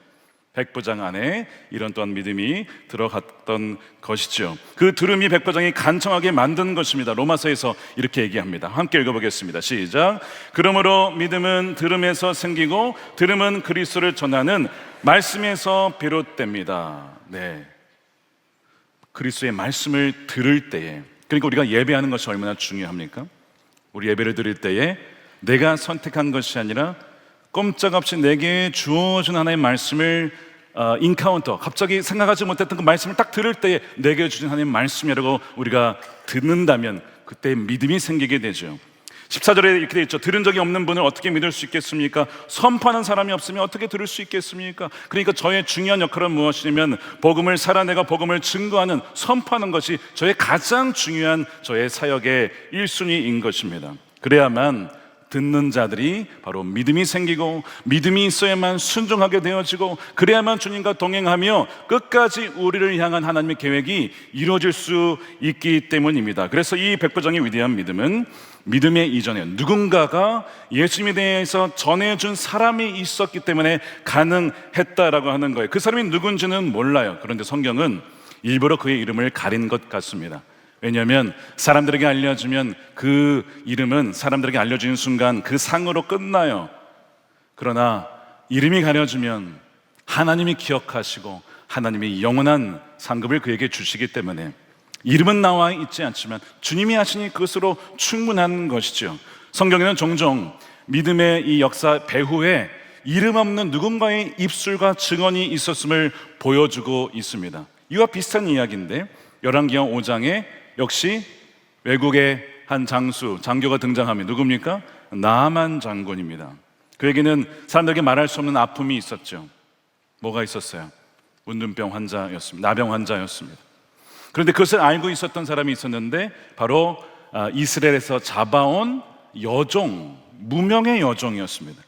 백부장 안에 이런 또한 믿음이 들어갔던 것이죠. 그 들음이 백부장이 간청하게 만든 것입니다. 로마서에서 이렇게 얘기합니다. 함께 읽어보겠습니다. 시작. 그러므로 믿음은 들음에서 생기고 들음은 그리스도를 전하는 말씀에서 비롯됩니다. 네, 그리스도의 말씀을 들을 때에, 그러니까 우리가 예배하는 것이 얼마나 중요합니까? 우리 예배를 드릴 때에 내가 선택한 것이 아니라 꼼짝없이 내게 주어진 하나님의 말씀을 인카운터, 갑자기 생각하지 못했던 그 말씀을 딱 들을 때에 내게 주신 하나님의 말씀이라고 우리가 듣는다면 그때 믿음이 생기게 되죠. 14절에 이렇게 되어 있죠. 들은 적이 없는 분을 어떻게 믿을 수 있겠습니까? 선포하는 사람이 없으면 어떻게 들을 수 있겠습니까? 그러니까 저의 중요한 역할은 무엇이냐면 복음을 살아내가 복음을 증거하는, 선포하는 것이 저의 가장 중요한 저의 사역의 1순위인 것입니다. 그래야만 듣는 자들이 바로 믿음이 생기고, 믿음이 있어야만 순종하게 되어지고, 그래야만 주님과 동행하며 끝까지 우리를 향한 하나님의 계획이 이루어질 수 있기 때문입니다. 그래서 이 백부장의 위대한 믿음은 믿음의 이전에 누군가가 예수님에 대해서 전해준 사람이 있었기 때문에 가능했다라고 하는 거예요. 그 사람이 누군지는 몰라요. 그런데 성경은 일부러 그의 이름을 가린 것 같습니다. 왜냐하면 사람들에게 알려주면 그 이름은 사람들에게 알려주는 순간 그 상으로 끝나요. 그러나 이름이 가려지면 하나님이 기억하시고 하나님이 영원한 상급을 그에게 주시기 때문에 이름은 나와 있지 않지만 주님이 하시니 그것으로 충분한 것이죠. 성경에는 종종 믿음의 이 역사 배후에 이름 없는 누군가의 입술과 증언이 있었음을 보여주고 있습니다. 이와 비슷한 이야기인데 열왕기하 5장에 역시 외국의 한 장교가 등장하면 누굽니까? 나아만 장군입니다. 그에게는 사람들에게 말할 수 없는 아픔이 있었죠. 뭐가 있었어요? 문둥병 환자였습니다. 나병 환자였습니다. 그런데 그것을 알고 있었던 사람이 있었는데 바로 이스라엘에서 잡아온 여종, 무명의 여종이었습니다.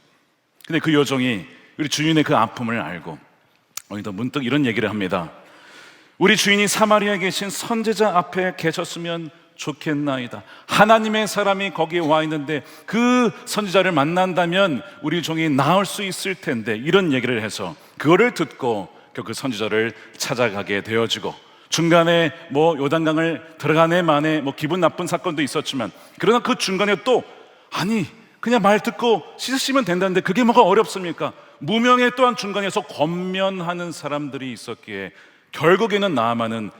근데 그 여종이 우리 주인의 그 아픔을 알고 어디다 문득 이런 얘기를 합니다. 우리 주인이 사마리아에 계신 선지자 앞에 계셨으면 좋겠나이다. 하나님의 사람이 거기에 와 있는데 그 선지자를 만난다면 우리 종이 나을 수 있을 텐데, 이런 얘기를 해서 그거를 듣고 그 선지자를 찾아가게 되어지고, 중간에 요단강을 들어가네 마네 기분 나쁜 사건도 있었지만, 그러나 그 중간에 또 아니 그냥 말 듣고 씻으시면 된다는데 그게 뭐가 어렵습니까? 무명의 또한 중간에서 권면하는 사람들이 있었기에 결국에는 나아만은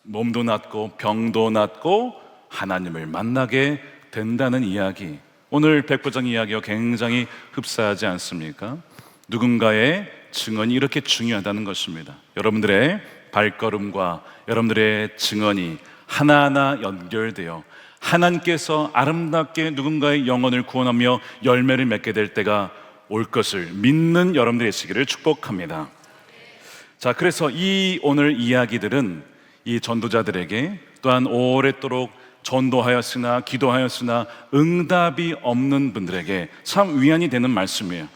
몸도 낫고 병도 낫고 하나님을 만나게 된다는 이야기. 오늘 백부장 이야기와 굉장히 흡사하지 않습니까? 누군가의 증언이 이렇게 중요하다는 것입니다. 여러분들의 발걸음과 여러분들의 증언이 하나하나 연결되어 하나님께서 아름답게 누군가의 영혼을 구원하며 열매를 맺게 될 때가 올 것을 믿는 여러분들의 시기를 축복합니다. 자, 그래서 이 오늘 이야기들은 이 전도자들에게 또한 오랫도록 전도하였으나 기도하였으나 응답이 없는 분들에게 참 위안이 되는 말씀이에요.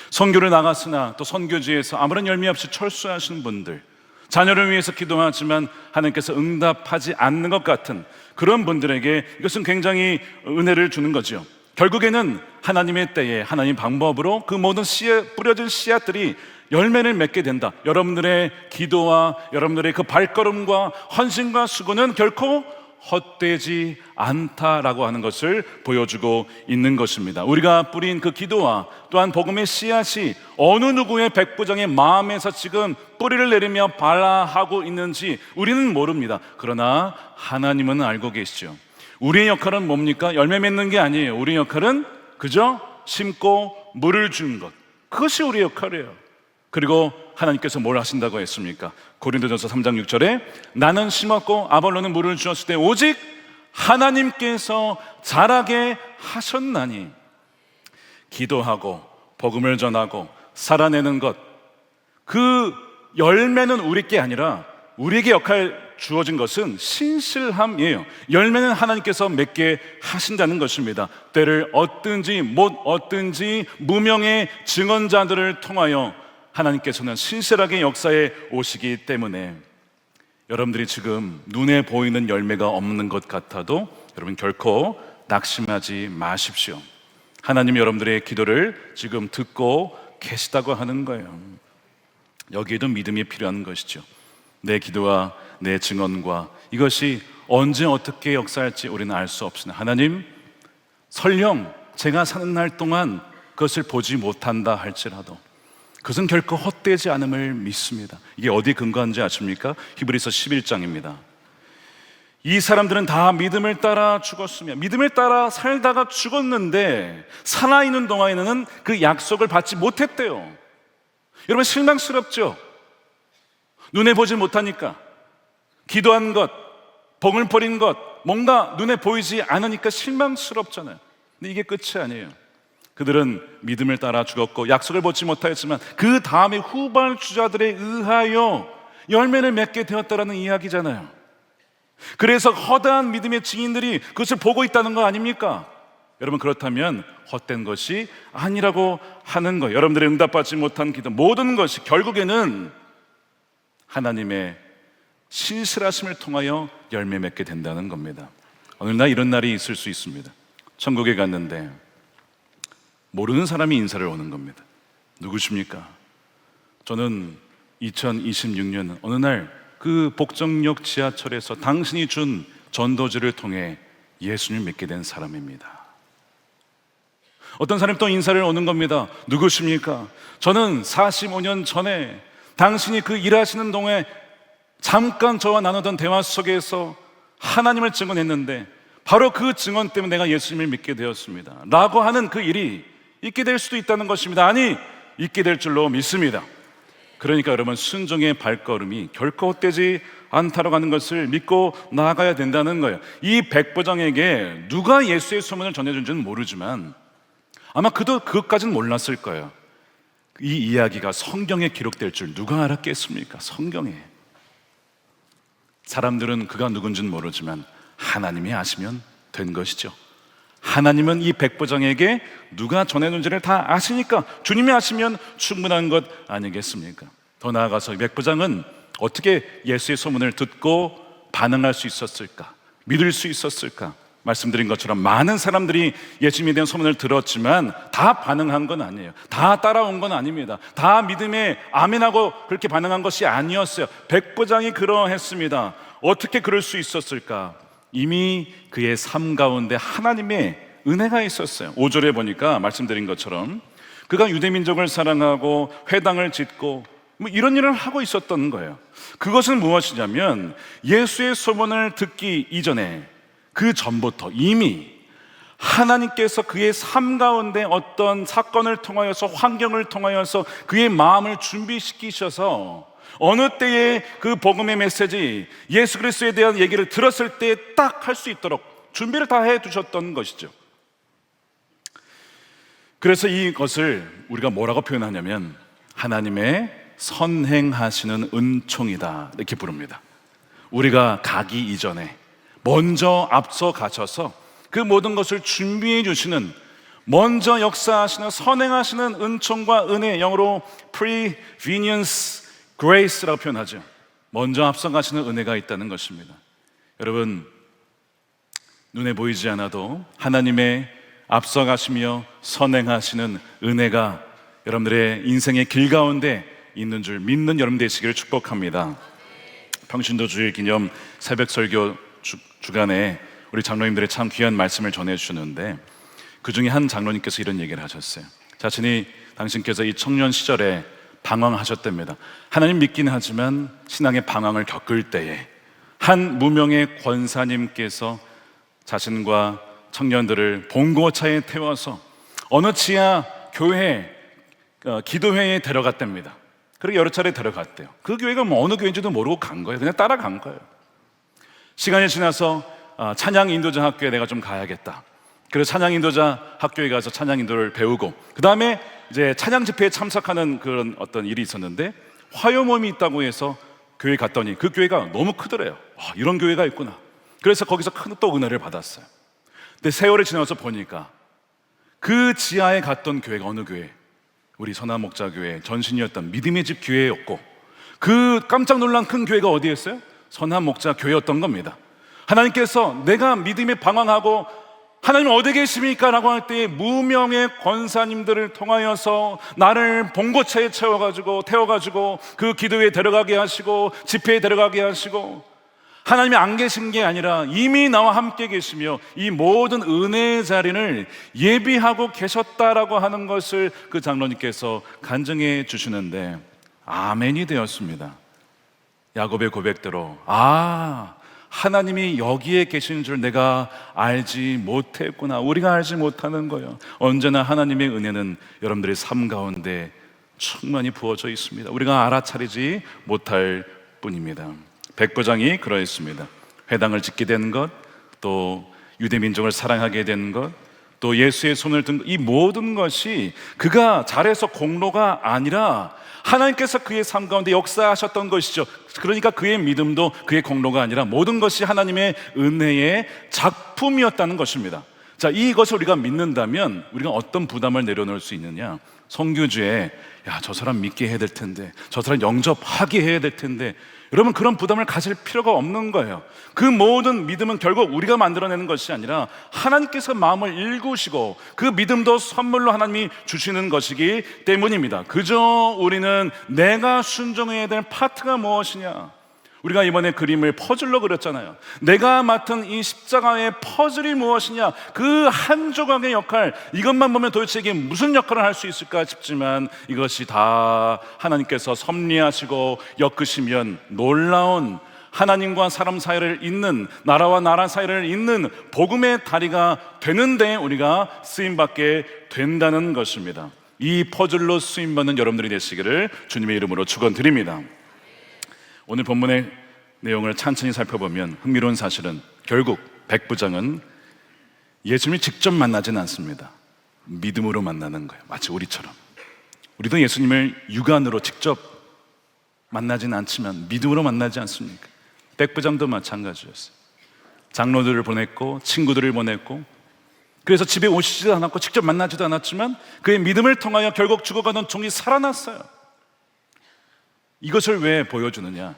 선교를 나갔으나 또 선교지에서 아무런 열매 없이 철수하시는 분들, 자녀를 위해서 기도하지만 하나님께서 응답하지 않는 것 같은 그런 분들에게 이것은 굉장히 은혜를 주는 거죠. 결국에는 하나님의 때에 하나님 방법으로 그 모든 뿌려진 씨앗들이 열매를 맺게 된다. 여러분들의 기도와 여러분들의 그 발걸음과 헌신과 수고는 결코 헛되지 않다라고 하는 것을 보여주고 있는 것입니다. 우리가 뿌린 그 기도와 또한 복음의 씨앗이 어느 누구의 백부장의 마음에서 지금 뿌리를 내리며 발라하고 있는지 우리는 모릅니다. 그러나 하나님은 알고 계시죠. 우리의 역할은 뭡니까? 열매 맺는 게 아니에요. 우리의 역할은 그저 심고 물을 주는 것, 그것이 우리의 역할이에요. 그리고 하나님께서 뭘 하신다고 했습니까? 고린도전서 3장 6절에 나는 심었고 아볼로는 물을 주었을 때 오직 하나님께서 자라게 하셨나니. 기도하고 복음을 전하고 살아내는 것, 그 열매는 우리께 아니라 우리에게 역할 주어진 것은 신실함이에요. 열매는 하나님께서 맺게 하신다는 것입니다. 때를 얻든지 못 얻든지 무명의 증언자들을 통하여 하나님께서는 신실하게 역사에 오시기 때문에 여러분들이 지금 눈에 보이는 열매가 없는 것 같아도 여러분 결코 낙심하지 마십시오. 하나님이 여러분들의 기도를 지금 듣고 계시다고 하는 거예요. 여기에도 믿음이 필요한 것이죠. 내 기도와 내 증언과 이것이 언제 어떻게 역사할지 우리는 알 수 없으나 하나님, 설령 제가 사는 날 동안 그것을 보지 못한다 할지라도 그것은 결코 헛되지 않음을 믿습니다. 이게 어디 근거한지 아십니까? 히브리서 11장입니다. 이 사람들은 다 믿음을 따라 죽었으며 믿음을 따라 살다가 죽었는데 살아있는 동안에는 그 약속을 받지 못했대요. 여러분 실망스럽죠? 눈에 보지 못하니까, 기도한 것, 복을 버린 것, 뭔가 눈에 보이지 않으니까 실망스럽잖아요. 근데 이게 끝이 아니에요. 그들은 믿음을 따라 죽었고 약속을 받지 못하였지만 그 다음에 후발주자들에 의하여 열매를 맺게 되었다라는 이야기잖아요. 그래서 허다한 믿음의 증인들이 그것을 보고 있다는 거 아닙니까? 여러분 그렇다면 헛된 것이 아니라고 하는 거예요. 여러분들의 응답받지 못한 기도, 모든 것이 결국에는 하나님의 신실하심을 통하여 열매 맺게 된다는 겁니다. 어느 날 이런 날이 있을 수 있습니다. 천국에 갔는데 모르는 사람이 인사를 오는 겁니다. 누구십니까? 저는 2026년 어느 날 그 복정역 지하철에서 당신이 준 전도지를 통해 예수님을 믿게 된 사람입니다. 어떤 사람이 또 인사를 오는 겁니다. 누구십니까? 저는 45년 전에 당신이 그 일하시는 동에 잠깐 저와 나누던 대화 속에서 하나님을 증언했는데 바로 그 증언 때문에 내가 예수님을 믿게 되었습니다 라고 하는 그 일이 있게 될 수도 있다는 것입니다. 아니, 있게 될 줄로 믿습니다. 그러니까 여러분 순종의 발걸음이 결코 헛되지 않다라고 하는 것을 믿고 나아가야 된다는 거예요. 이 백부장에게 누가 예수의 소문을 전해준지는 모르지만 아마 그도 그것까지는 몰랐을 거예요. 이 이야기가 성경에 기록될 줄 누가 알았겠습니까? 성경에. 사람들은 그가 누군지는 모르지만 하나님이 아시면 된 것이죠. 하나님은 이 백부장에게 누가 전해놓은지를 다 아시니까 주님이 아시면 충분한 것 아니겠습니까? 더 나아가서 이 백부장은 어떻게 예수의 소문을 듣고 반응할 수 있었을까? 믿을 수 있었을까? 말씀드린 것처럼 많은 사람들이 예수님에 대한 소문을 들었지만 다 반응한 건 아니에요. 다 따라온 건 아닙니다. 다 믿음에 아멘하고 그렇게 반응한 것이 아니었어요. 백부장이 그러했습니다. 어떻게 그럴 수 있었을까? 이미 그의 삶 가운데 하나님의 은혜가 있었어요. 5절에 보니까 말씀드린 것처럼 그가 유대민족을 사랑하고 회당을 짓고 뭐 이런 일을 하고 있었던 거예요. 그것은 무엇이냐면 예수의 소문을 듣기 이전에 그 전부터 이미 하나님께서 그의 삶 가운데 어떤 사건을 통하여서 환경을 통하여서 그의 마음을 준비시키셔서 어느 때에 그 복음의 메시지 예수 그리스도에 대한 얘기를 들었을 때 딱 할 수 있도록 준비를 다 해두셨던 것이죠. 그래서 이것을 우리가 뭐라고 표현하냐면 하나님의 선행하시는 은총이다 이렇게 부릅니다. 우리가 가기 이전에 먼저 앞서 가셔서 그 모든 것을 준비해 주시는, 먼저 역사하시는 선행하시는 은총과 은혜, 영어로 prevenient grace라고 표현하죠. 먼저 앞서 가시는 은혜가 있다는 것입니다. 여러분, 눈에 보이지 않아도 하나님의 앞서 가시며 선행하시는 은혜가 여러분들의 인생의 길 가운데 있는 줄 믿는 여러분 되시기를 축복합니다. 평신도 주일 기념 새벽 설교 주간에 우리 장로님들의 참 귀한 말씀을 전해주셨는데 그 중에 한 장로님께서 이런 얘기를 하셨어요. 자신이 당신께서 이 청년 시절에 방황하셨답니다. 하나님 믿긴 하지만 신앙의 방황을 겪을 때에 한 무명의 권사님께서 자신과 청년들을 봉고차에 태워서 어느 지하 교회 기도회에 데려갔답니다. 그렇게 여러 차례 데려갔대요. 그 교회가 뭐 어느 교회인지도 모르고 간 거예요. 그냥 따라간 거예요. 시간이 지나서 찬양 인도자 학교에 내가 좀 가야겠다. 그래서 찬양 인도자 학교에 가서 찬양 인도를 배우고 그 다음에 이제 찬양 집회에 참석하는 그런 어떤 일이 있었는데 화요 모임이 있다고 해서 교회 갔더니 그 교회가 너무 크더래요. 이런 교회가 있구나. 그래서 거기서 큰 또 은혜를 받았어요. 근데 세월이 지나서 보니까 그 지하에 갔던 교회가 어느 교회? 우리 선한목자교회 전신이었던 믿음의 집 교회였고 그 깜짝 놀란 큰 교회가 어디였어요? 선한목자교회였던 겁니다. 하나님께서 내가 믿음에 방황하고 하나님 어디 계십니까? 라고 할 때 무명의 권사님들을 통하여서 나를 봉고차에 태워가지고 그 기도회에 데려가게 하시고 집회에 데려가게 하시고 하나님이 안 계신 게 아니라 이미 나와 함께 계시며 이 모든 은혜의 자리를 예비하고 계셨다라고 하는 것을 그 장로님께서 간증해 주시는데 아멘이 되었습니다. 야곱의 고백대로 하나님이 여기에 계신 줄 내가 알지 못했구나. 우리가 알지 못하는 거예요. 언제나 하나님의 은혜는 여러분들의 삶 가운데 충만히 부어져 있습니다. 우리가 알아차리지 못할 뿐입니다. 백부장이 그러했습니다. 회당을 짓게 된 것, 또 유대민족을 사랑하게 된 것, 또 예수의 손을 든 이 모든 것이 그가 잘해서 공로가 아니라 하나님께서 그의 삶 가운데 역사하셨던 것이죠. 그러니까 그의 믿음도 그의 공로가 아니라 모든 것이 하나님의 은혜의 작품이었다는 것입니다. 자, 이것을 우리가 믿는다면 우리가 어떤 부담을 내려놓을 수 있느냐? 선교주에 저 사람 믿게 해야 될 텐데, 저 사람 영접하게 해야 될 텐데, 여러분 그런 부담을 가질 필요가 없는 거예요. 그 모든 믿음은 결국 우리가 만들어내는 것이 아니라 하나님께서 마음을 일구시고 그 믿음도 선물로 하나님이 주시는 것이기 때문입니다. 그저 우리는 내가 순종해야 될 파트가 무엇이냐, 우리가 이번에 그림을 퍼즐로 그렸잖아요. 내가 맡은 이 십자가의 퍼즐이 무엇이냐, 그 한 조각의 역할, 이것만 보면 도대체 이게 무슨 역할을 할 수 있을까 싶지만 이것이 다 하나님께서 섭리하시고 엮으시면 놀라운 하나님과 사람 사이를 잇는, 나라와 나라 사이를 잇는 복음의 다리가 되는데 우리가 쓰임받게 된다는 것입니다. 이 퍼즐로 쓰임받는 여러분들이 되시기를 주님의 이름으로 축원드립니다. 오늘 본문의 내용을 천천히 살펴보면 흥미로운 사실은 결국 백부장은 예수님을 직접 만나지는 않습니다. 믿음으로 만나는 거예요. 마치 우리처럼. 우리도 예수님을 육안으로 직접 만나지는 않지만 믿음으로 만나지 않습니까? 백부장도 마찬가지였어요. 장로들을 보냈고 친구들을 보냈고 그래서 집에 오시지도 않았고 직접 만나지도 않았지만 그의 믿음을 통하여 결국 죽어가던 종이 살아났어요. 이것을 왜 보여주느냐?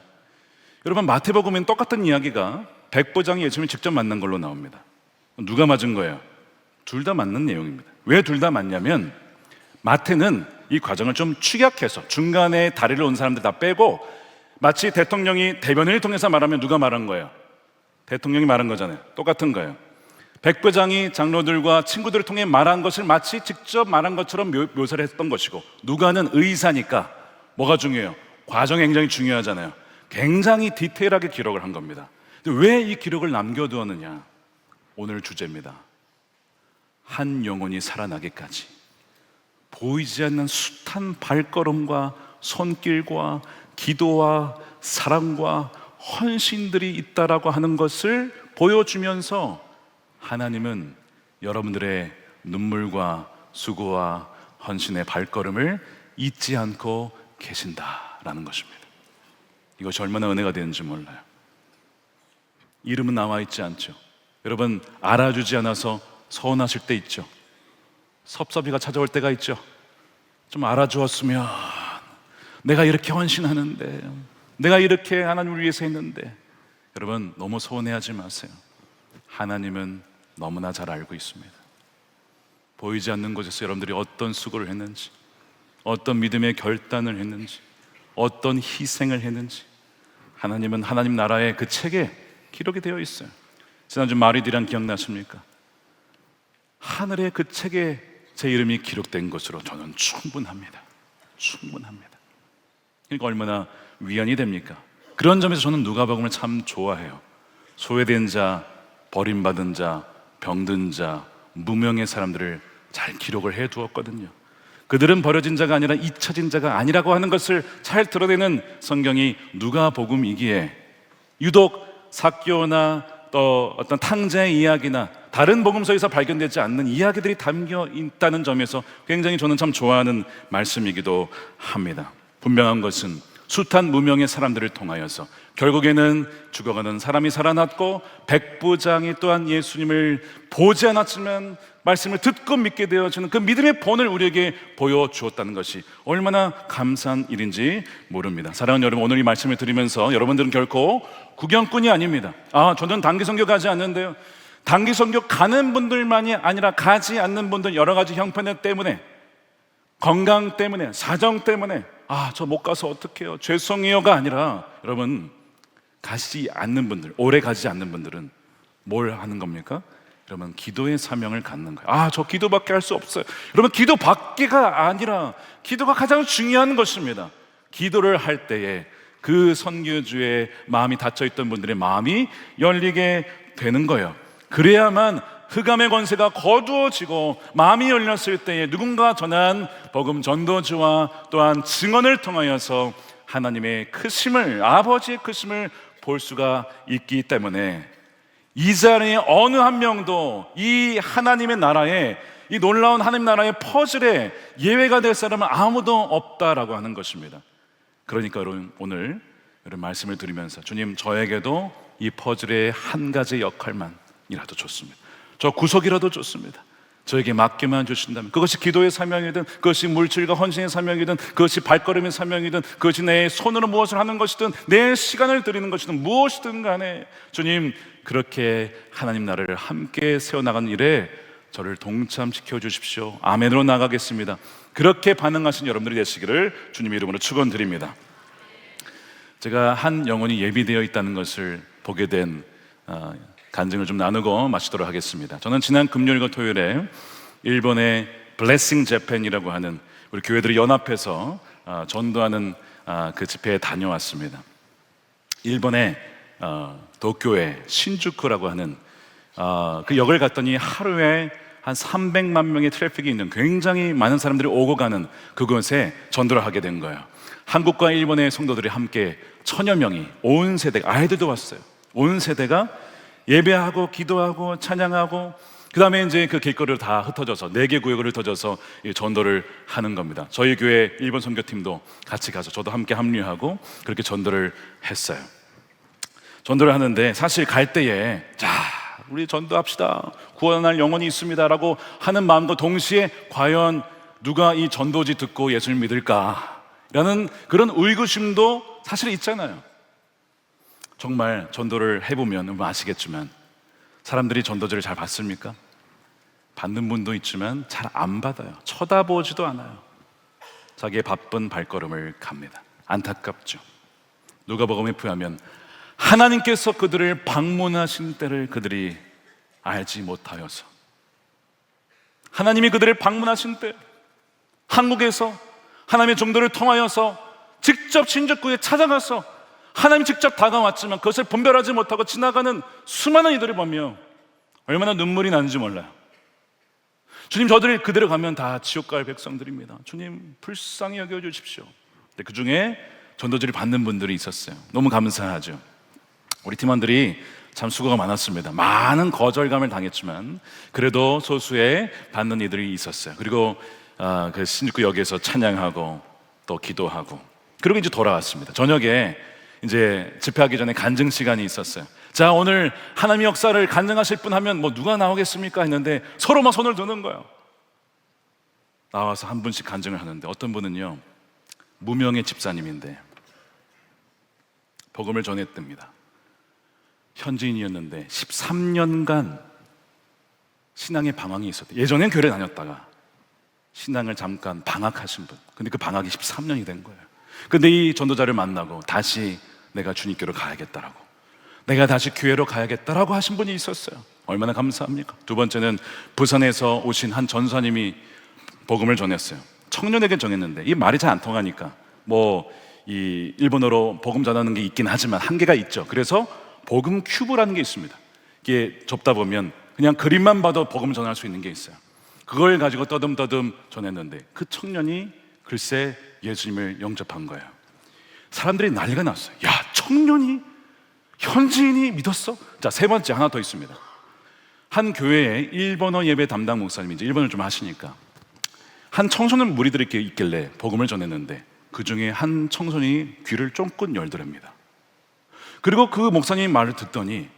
여러분 마태복음엔 똑같은 이야기가 백부장이 예수님을 직접 만난 걸로 나옵니다. 누가 맞은 거예요? 둘 다 맞는 내용입니다. 왜 둘 다 맞냐면 마태는 이 과정을 좀 축약해서 중간에 다리를 온 사람들 다 빼고 마치 대통령이 대변인을 통해서 말하면 누가 말한 거예요? 대통령이 말한 거잖아요. 똑같은 거예요. 백부장이 장로들과 친구들을 통해 말한 것을 마치 직접 말한 것처럼 묘사를 했던 것이고, 누가는 의사니까 뭐가 중요해요? 과정이 굉장히 중요하잖아요. 굉장히 디테일하게 기록을 한 겁니다. 왜 이 기록을 남겨두었느냐? 오늘 주제입니다. 한 영혼이 살아나기까지 보이지 않는 숱한 발걸음과 손길과 기도와 사랑과 헌신들이 있다라고 하는 것을 보여주면서 하나님은 여러분들의 눈물과 수고와 헌신의 발걸음을 잊지 않고 계신다라는 것입니다. 이것이 얼마나 은혜가 되는지 몰라요. 이름은 나와 있지 않죠. 여러분, 알아주지 않아서 서운하실 때 있죠. 섭섭이가 찾아올 때가 있죠. 좀 알아주었으면, 내가 이렇게 헌신하는데, 내가 이렇게 하나님을 위해서 했는데. 여러분, 너무 서운해하지 마세요. 하나님은 너무나 잘 알고 있습니다. 보이지 않는 곳에서 여러분들이 어떤 수고를 했는지, 어떤 믿음의 결단을 했는지, 어떤 희생을 했는지, 하나님은 하나님 나라의 그 책에 기록이 되어 있어요. 지난주 마리디랑 기억나십니까? 하늘의 그 책에 제 이름이 기록된 것으로 저는 충분합니다. 충분합니다. 그러니까 얼마나 위안이 됩니까? 그런 점에서 저는 누가복음을 참 좋아해요. 소외된 자, 버림받은 자, 병든 자, 무명의 사람들을 잘 기록을 해두었거든요. 그들은 버려진 자가 아니라 잊혀진 자가 아니라고 하는 것을 잘 드러내는 성경이 누가복음이기에, 유독 삭개오나 또 어떤 탕자의 이야기나 다른 복음서에서 발견되지 않는 이야기들이 담겨 있다는 점에서 굉장히 저는 참 좋아하는 말씀이기도 합니다. 분명한 것은 숱한 무명의 사람들을 통하여서 결국에는 죽어가는 사람이 살아났고, 백부장이 또한 예수님을 보지 않았지만 말씀을 듣고 믿게 되어지는 그 믿음의 본을 우리에게 보여주었다는 것이 얼마나 감사한 일인지 모릅니다. 사랑하는 여러분, 오늘 이 말씀을 들으면서 여러분들은 결코 구경꾼이 아닙니다. 저는 단기 선교 가지 않는데요. 단기 선교 가는 분들만이 아니라 가지 않는 분들, 여러 가지 형편 때문에, 건강 때문에, 사정 때문에 저 못 가서 어떡해요, 죄송해요가 아니라, 여러분, 가지 않는 분들, 오래 가지 않는 분들은 뭘 하는 겁니까? 여러분, 기도의 사명을 갖는 거예요. 저 기도밖에 할 수 없어요. 여러분, 기도밖에가 아니라 기도가 가장 중요한 것입니다. 기도를 할 때에 그 선교주의 마음이 닫혀있던 분들의 마음이 열리게 되는 거예요. 그래야만 흑암의 권세가 거두어지고 마음이 열렸을 때에 누군가 전한 복음 전도주와 또한 증언을 통하여서 하나님의 크심을, 아버지의 크심을 볼 수가 있기 때문에 이 자리에 어느 한 명도 이 하나님의 나라에, 이 놀라운 하나님 나라의 퍼즐에 예외가 될 사람은 아무도 없다라고 하는 것입니다. 그러니까 여러분, 오늘 여러분 말씀을 드리면서, 주님, 저에게도 이 퍼즐의 한 가지 역할만이라도 좋습니다. 저 구석이라도 좋습니다. 저에게 맡기만 주신다면, 그것이 기도의 사명이든, 그것이 물질과 헌신의 사명이든, 그것이 발걸음의 사명이든, 그것이 내 손으로 무엇을 하는 것이든, 내 시간을 드리는 것이든, 무엇이든 간에 주님, 그렇게 하나님 나라를 함께 세워나가는 일에 저를 동참시켜 주십시오. 아멘으로 나가겠습니다. 그렇게 반응하신 여러분들이 되시기를 주님의 이름으로 축원드립니다. 제가 한 영혼이 예비되어 있다는 것을 보게 된 간증을 좀 나누고 마치도록 하겠습니다. 저는 지난 금요일과 토요일에 일본의 블레싱 재팬이라고 하는 우리 교회들이 연합해서 전도하는 그 집회에 다녀왔습니다. 일본의 도쿄의 신주쿠라고 하는 그 역을 갔더니 하루에 한 300만 명의 트래픽이 있는, 굉장히 많은 사람들이 오고 가는 그곳에 전도를 하게 된 거예요. 한국과 일본의 성도들이 함께 1000여 명이, 온 세대가, 아이들도 왔어요. 온 세대가 예배하고 기도하고 찬양하고, 그 다음에 이제 그 길거리로 다 흩어져서 4개 구역을 흩어져서 전도를 하는 겁니다. 저희 교회 일본 선교팀도 같이 가서 저도 함께 합류하고 그렇게 전도를 했어요. 전도를 하는데 사실 갈 때에 우리 전도합시다, 구원할 영혼이 있습니다 라고 하는 마음과 동시에 과연 누가 이 전도지 듣고 예수를 믿을까 라는 그런 의구심도 사실 있잖아요. 정말 전도를 해보면 아시겠지만 사람들이 전도지를 잘 받습니까? 받는 분도 있지만 잘 안 받아요. 쳐다보지도 않아요. 자기의 바쁜 발걸음을 갑니다. 안타깝죠. 누가복음에 부하면 하나님께서 그들을 방문하신 때를 그들이 알지 못하여서. 하나님이 그들을 방문하신 때 한국에서 하나님의 종도를 통하여서 직접 신적구에 찾아가서 하나님이 직접 다가왔지만 그것을 분별하지 못하고 지나가는 수많은 이들을 보며 얼마나 눈물이 나는지 몰라요. 주님, 저들이 그대로 가면 다 지옥 갈 백성들입니다. 주님, 불쌍히 여겨주십시오. 근데 그 중에 전도지를 받는 분들이 있었어요. 너무 감사하죠. 우리 팀원들이 참 수고가 많았습니다. 많은 거절감을 당했지만 그래도 소수의 받는 이들이 있었어요. 그리고 그 신주쿠역에서 찬양하고 또 기도하고 그리고 이제 돌아왔습니다. 저녁에 이제 집회하기 전에 간증 시간이 있었어요. 자, 오늘 하나님의 역사를 간증하실 분 하면 뭐 누가 나오겠습니까 했는데 서로 막 손을 드는 거예요. 나와서 한 분씩 간증을 하는데 어떤 분은요, 무명의 집사님인데 복음을 전했답니다. 현지인이었는데 13년간 신앙의 방황이 있었대요. 예전엔 교회 다녔다가 신앙을 잠깐 방학하신 분. 근데 그 방학이 13년이 된 거예요. 근데 이 전도자를 만나고 다시 내가 주님께로 가야겠다라고, 내가 다시 교회로 가야겠다라고 하신 분이 있었어요. 얼마나 감사합니까? 두 번째는 부산에서 오신 한 전사님이 복음을 전했어요. 청년에게 전했는데 이 말이 잘 안 통하니까 뭐 이 일본어로 복음 전하는 게 있긴 하지만 한계가 있죠. 그래서 복음 큐브라는 게 있습니다. 이게 접다 보면 그냥 그림만 봐도 복음 전할 수 있는 게 있어요. 그걸 가지고 떠듬떠듬 전했는데 그 청년이 글쎄 예수님을 영접한 거예요. 사람들이 난리가 났어요. 야, 청년이 현지인이 믿었어? 자, 세 번째 하나 더 있습니다. 한 교회에 일본어 예배 담당 목사님이 이제 일본어를 좀 하시니까 한 청소년 무리들이 이렇게 있길래 복음을 전했는데 그 중에 한 청소년이 귀를 쫑긋 열더랍니다. 그리고 그 목사님 말을 듣더니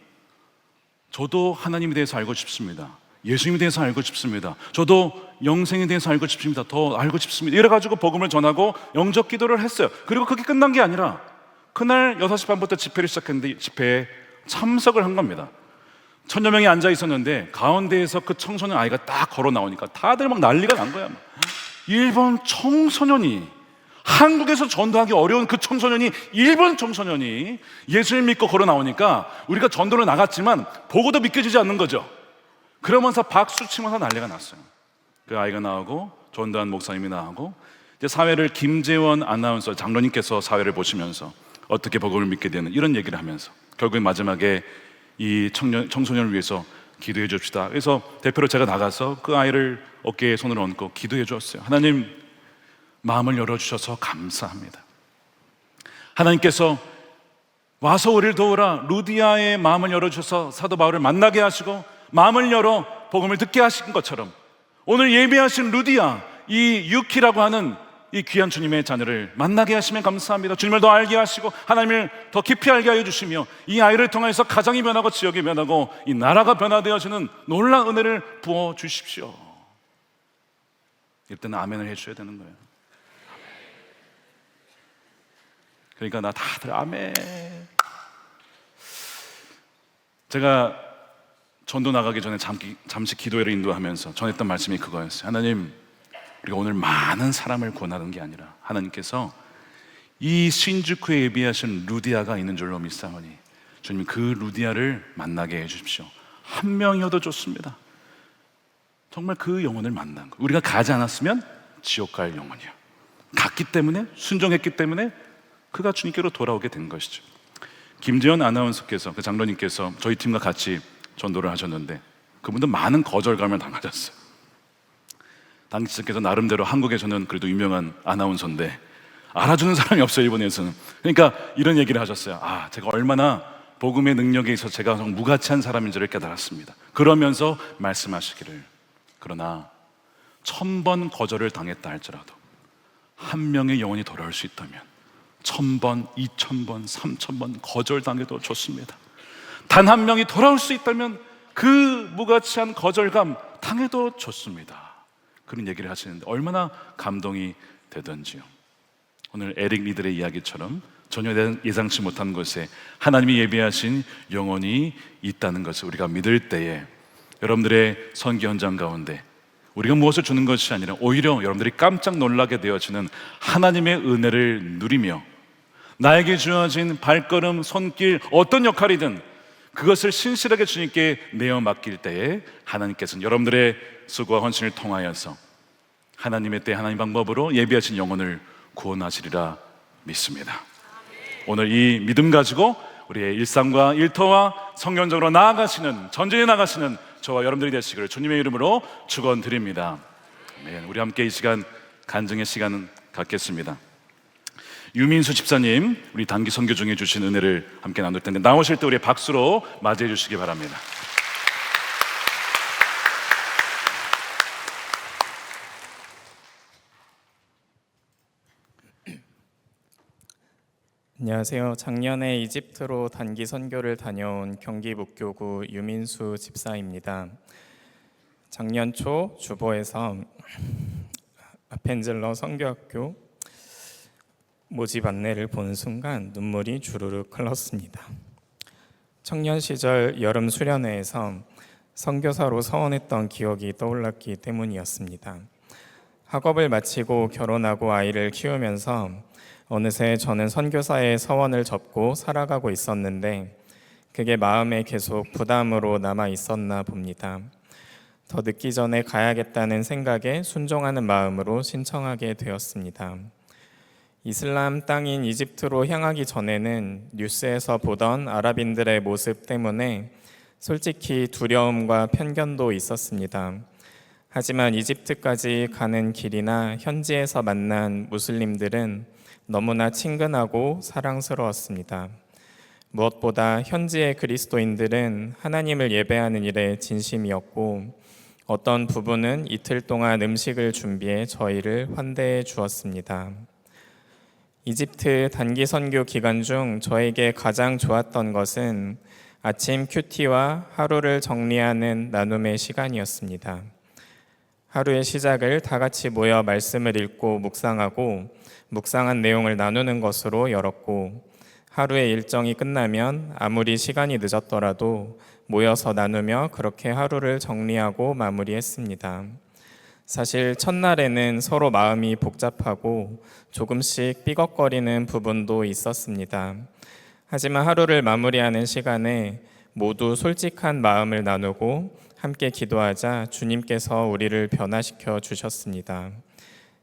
저도 하나님에 대해서 알고 싶습니다. 예수님에 대해서 알고 싶습니다. 저도 영생에 대해서 알고 싶습니다. 더 알고 싶습니다. 이래가지고 복음을 전하고 영접 기도를 했어요. 그리고 그게 끝난 게 아니라 그날 6시 반부터 집회를 시작했는데 집회에 참석을 한 겁니다. 1000여 명이 앉아 있었는데 가운데에서 그 청소년 아이가 딱 걸어 나오니까 다들 막 난리가 난 거야. 일본 청소년이, 한국에서 전도하기 어려운 그 청소년이, 일본 청소년이 예수님 믿고 걸어 나오니까 우리가 전도를 나갔지만 보고도 믿겨지지 않는 거죠. 그러면서 박수 치면서 난리가 났어요. 그 아이가 나오고 전도한 목사님이 나오고 이제 사회를 김재원 아나운서 장로님께서 사회를 보시면서 어떻게 복음을 믿게 되는 이런 얘기를 하면서 결국에 마지막에 이 청소년을 위해서 기도해 줍시다. 그래서 대표로 제가 나가서 그 아이를 어깨에 손을 얹고 기도해 주었어요. 하나님, 마음을 열어주셔서 감사합니다. 하나님께서 와서 우리를 도우라 루디아의 마음을 열어주셔서 사도 바울을 만나게 하시고 마음을 열어 복음을 듣게 하신 것처럼 오늘 예배하신 루디아, 이 유키라고 하는 이 귀한 주님의 자녀를 만나게 하시면 감사합니다. 주님을 더 알게 하시고 하나님을 더 깊이 알게 하여 주시며 이 아이를 통해서 가정이 변하고 지역이 변하고 이 나라가 변화되어지는 놀라운 은혜를 부어 주십시오. 이때는 아멘을 해주셔야 되는 거예요. 그러니까 나 다들 아멘. 제가 전도 나가기 전에 잠시 기도회를 인도하면서 전했던 말씀이 그거였어요. 하나님, 우리가 오늘 많은 사람을 구원하는 게 아니라 하나님께서 이 신주쿠에 예비하신 루디아가 있는 줄로 믿사오니 주님 그 루디아를 만나게 해주십시오. 한 명이어도 좋습니다. 정말 그 영혼을 만난 거예요. 우리가 가지 않았으면 지옥 갈 영혼이요. 갔기 때문에, 순종했기 때문에 그가 주님께로 돌아오게 된 것이죠. 김재현 아나운서께서, 그 장로님께서 저희 팀과 같이 전도를 하셨는데 그분도 많은 거절감을 당하셨어요. 당시께서 나름대로 한국에서는 그래도 유명한 아나운서인데 알아주는 사람이 없어요, 일본에서는. 그러니까 이런 얘기를 하셨어요. 아, 제가 얼마나 복음의 능력에 있어서 제가 무가치한 사람인지를 깨달았습니다. 그러면서 말씀하시기를, 그러나 1000번 거절을 당했다 할지라도 한 명의 영혼이 돌아올 수 있다면 1000번, 2000번, 3000번 거절당해도 좋습니다. 단 한 명이 돌아올 수 있다면 그 무가치한 거절감 당해도 좋습니다. 그런 얘기를 하시는데 얼마나 감동이 되던지요. 오늘 에릭 리들의 이야기처럼 전혀 예상치 못한 곳에 하나님이 예비하신 영혼이 있다는 것을 우리가 믿을 때에 여러분들의 선교 현장 가운데 우리가 무엇을 주는 것이 아니라 오히려 여러분들이 깜짝 놀라게 되어지는 하나님의 은혜를 누리며 나에게 주어진 발걸음, 손길, 어떤 역할이든 그것을 신실하게 주님께 내어 맡길 때에 하나님께서는 여러분들의 수고와 헌신을 통하여서 하나님의 때 하나님 방법으로 예비하신 영혼을 구원하시리라 믿습니다. 오늘 이 믿음 가지고 우리의 일상과 일터와 성경적으로 나아가시는, 전진해 나가시는 저와 여러분들이 되시기를 주님의 이름으로 축원드립니다. 우리 함께 이 시간 간증의 시간은 갖겠습니다. 유민수 집사님, 우리 단기 선교 중에 주신 은혜를 함께 나눌 텐데 나오실 때 우리 박수로 맞이해 주시기 바랍니다. 안녕하세요. 작년에 이집트로 단기 선교를 다녀온 경기 북교구 유민수 집사입니다. 작년 초 주보에서 아펜젤러 선교학교 모집 안내를 보는 순간 눈물이 주르륵 흘렀습니다. 청년 시절 여름 수련회에서 선교사로 서원했던 기억이 떠올랐기 때문이었습니다. 학업을 마치고 결혼하고 아이를 키우면서 어느새 저는 선교사의 서원을 접고 살아가고 있었는데 그게 마음에 계속 부담으로 남아 있었나 봅니다. 더 늦기 전에 가야겠다는 생각에 순종하는 마음으로 신청하게 되었습니다. 이슬람 땅인 이집트로 향하기 전에는 뉴스에서 보던 아랍인들의 모습 때문에 솔직히 두려움과 편견도 있었습니다. 하지만 이집트까지 가는 길이나 현지에서 만난 무슬림들은 너무나 친근하고 사랑스러웠습니다. 무엇보다 현지의 그리스도인들은 하나님을 예배하는 일에 진심이었고 어떤 부부는 이틀 동안 음식을 준비해 저희를 환대해 주었습니다. 이집트 단기 선교 기간 중 저에게 가장 좋았던 것은 아침 큐티와 하루를 정리하는 나눔의 시간이었습니다. 하루의 시작을 다 같이 모여 말씀을 읽고 묵상한 내용을 나누는 것으로 열었고 하루의 일정이 끝나면 아무리 시간이 늦었더라도 모여서 나누며 그렇게 하루를 정리하고 마무리했습니다. 사실 첫날에는 서로 마음이 복잡하고 조금씩 삐걱거리는 부분도 있었습니다. 하지만 하루를 마무리하는 시간에 모두 솔직한 마음을 나누고 함께 기도하자 주님께서 우리를 변화시켜 주셨습니다.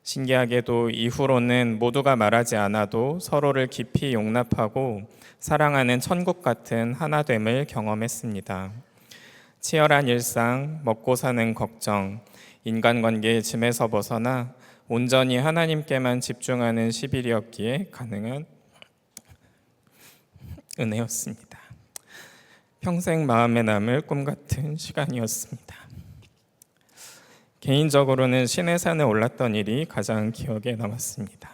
신기하게도 이후로는 모두가 말하지 않아도 서로를 깊이 용납하고 사랑하는 천국 같은 하나됨을 경험했습니다. 치열한 일상, 먹고 사는 걱정, 인간관계의 짐에서 벗어나 온전히 하나님께만 집중하는 10일이었기에 가능한 은혜였습니다. 평생 마음에 남을 꿈 같은 시간이었습니다. 개인적으로는 시내산에 올랐던 일이 가장 기억에 남았습니다.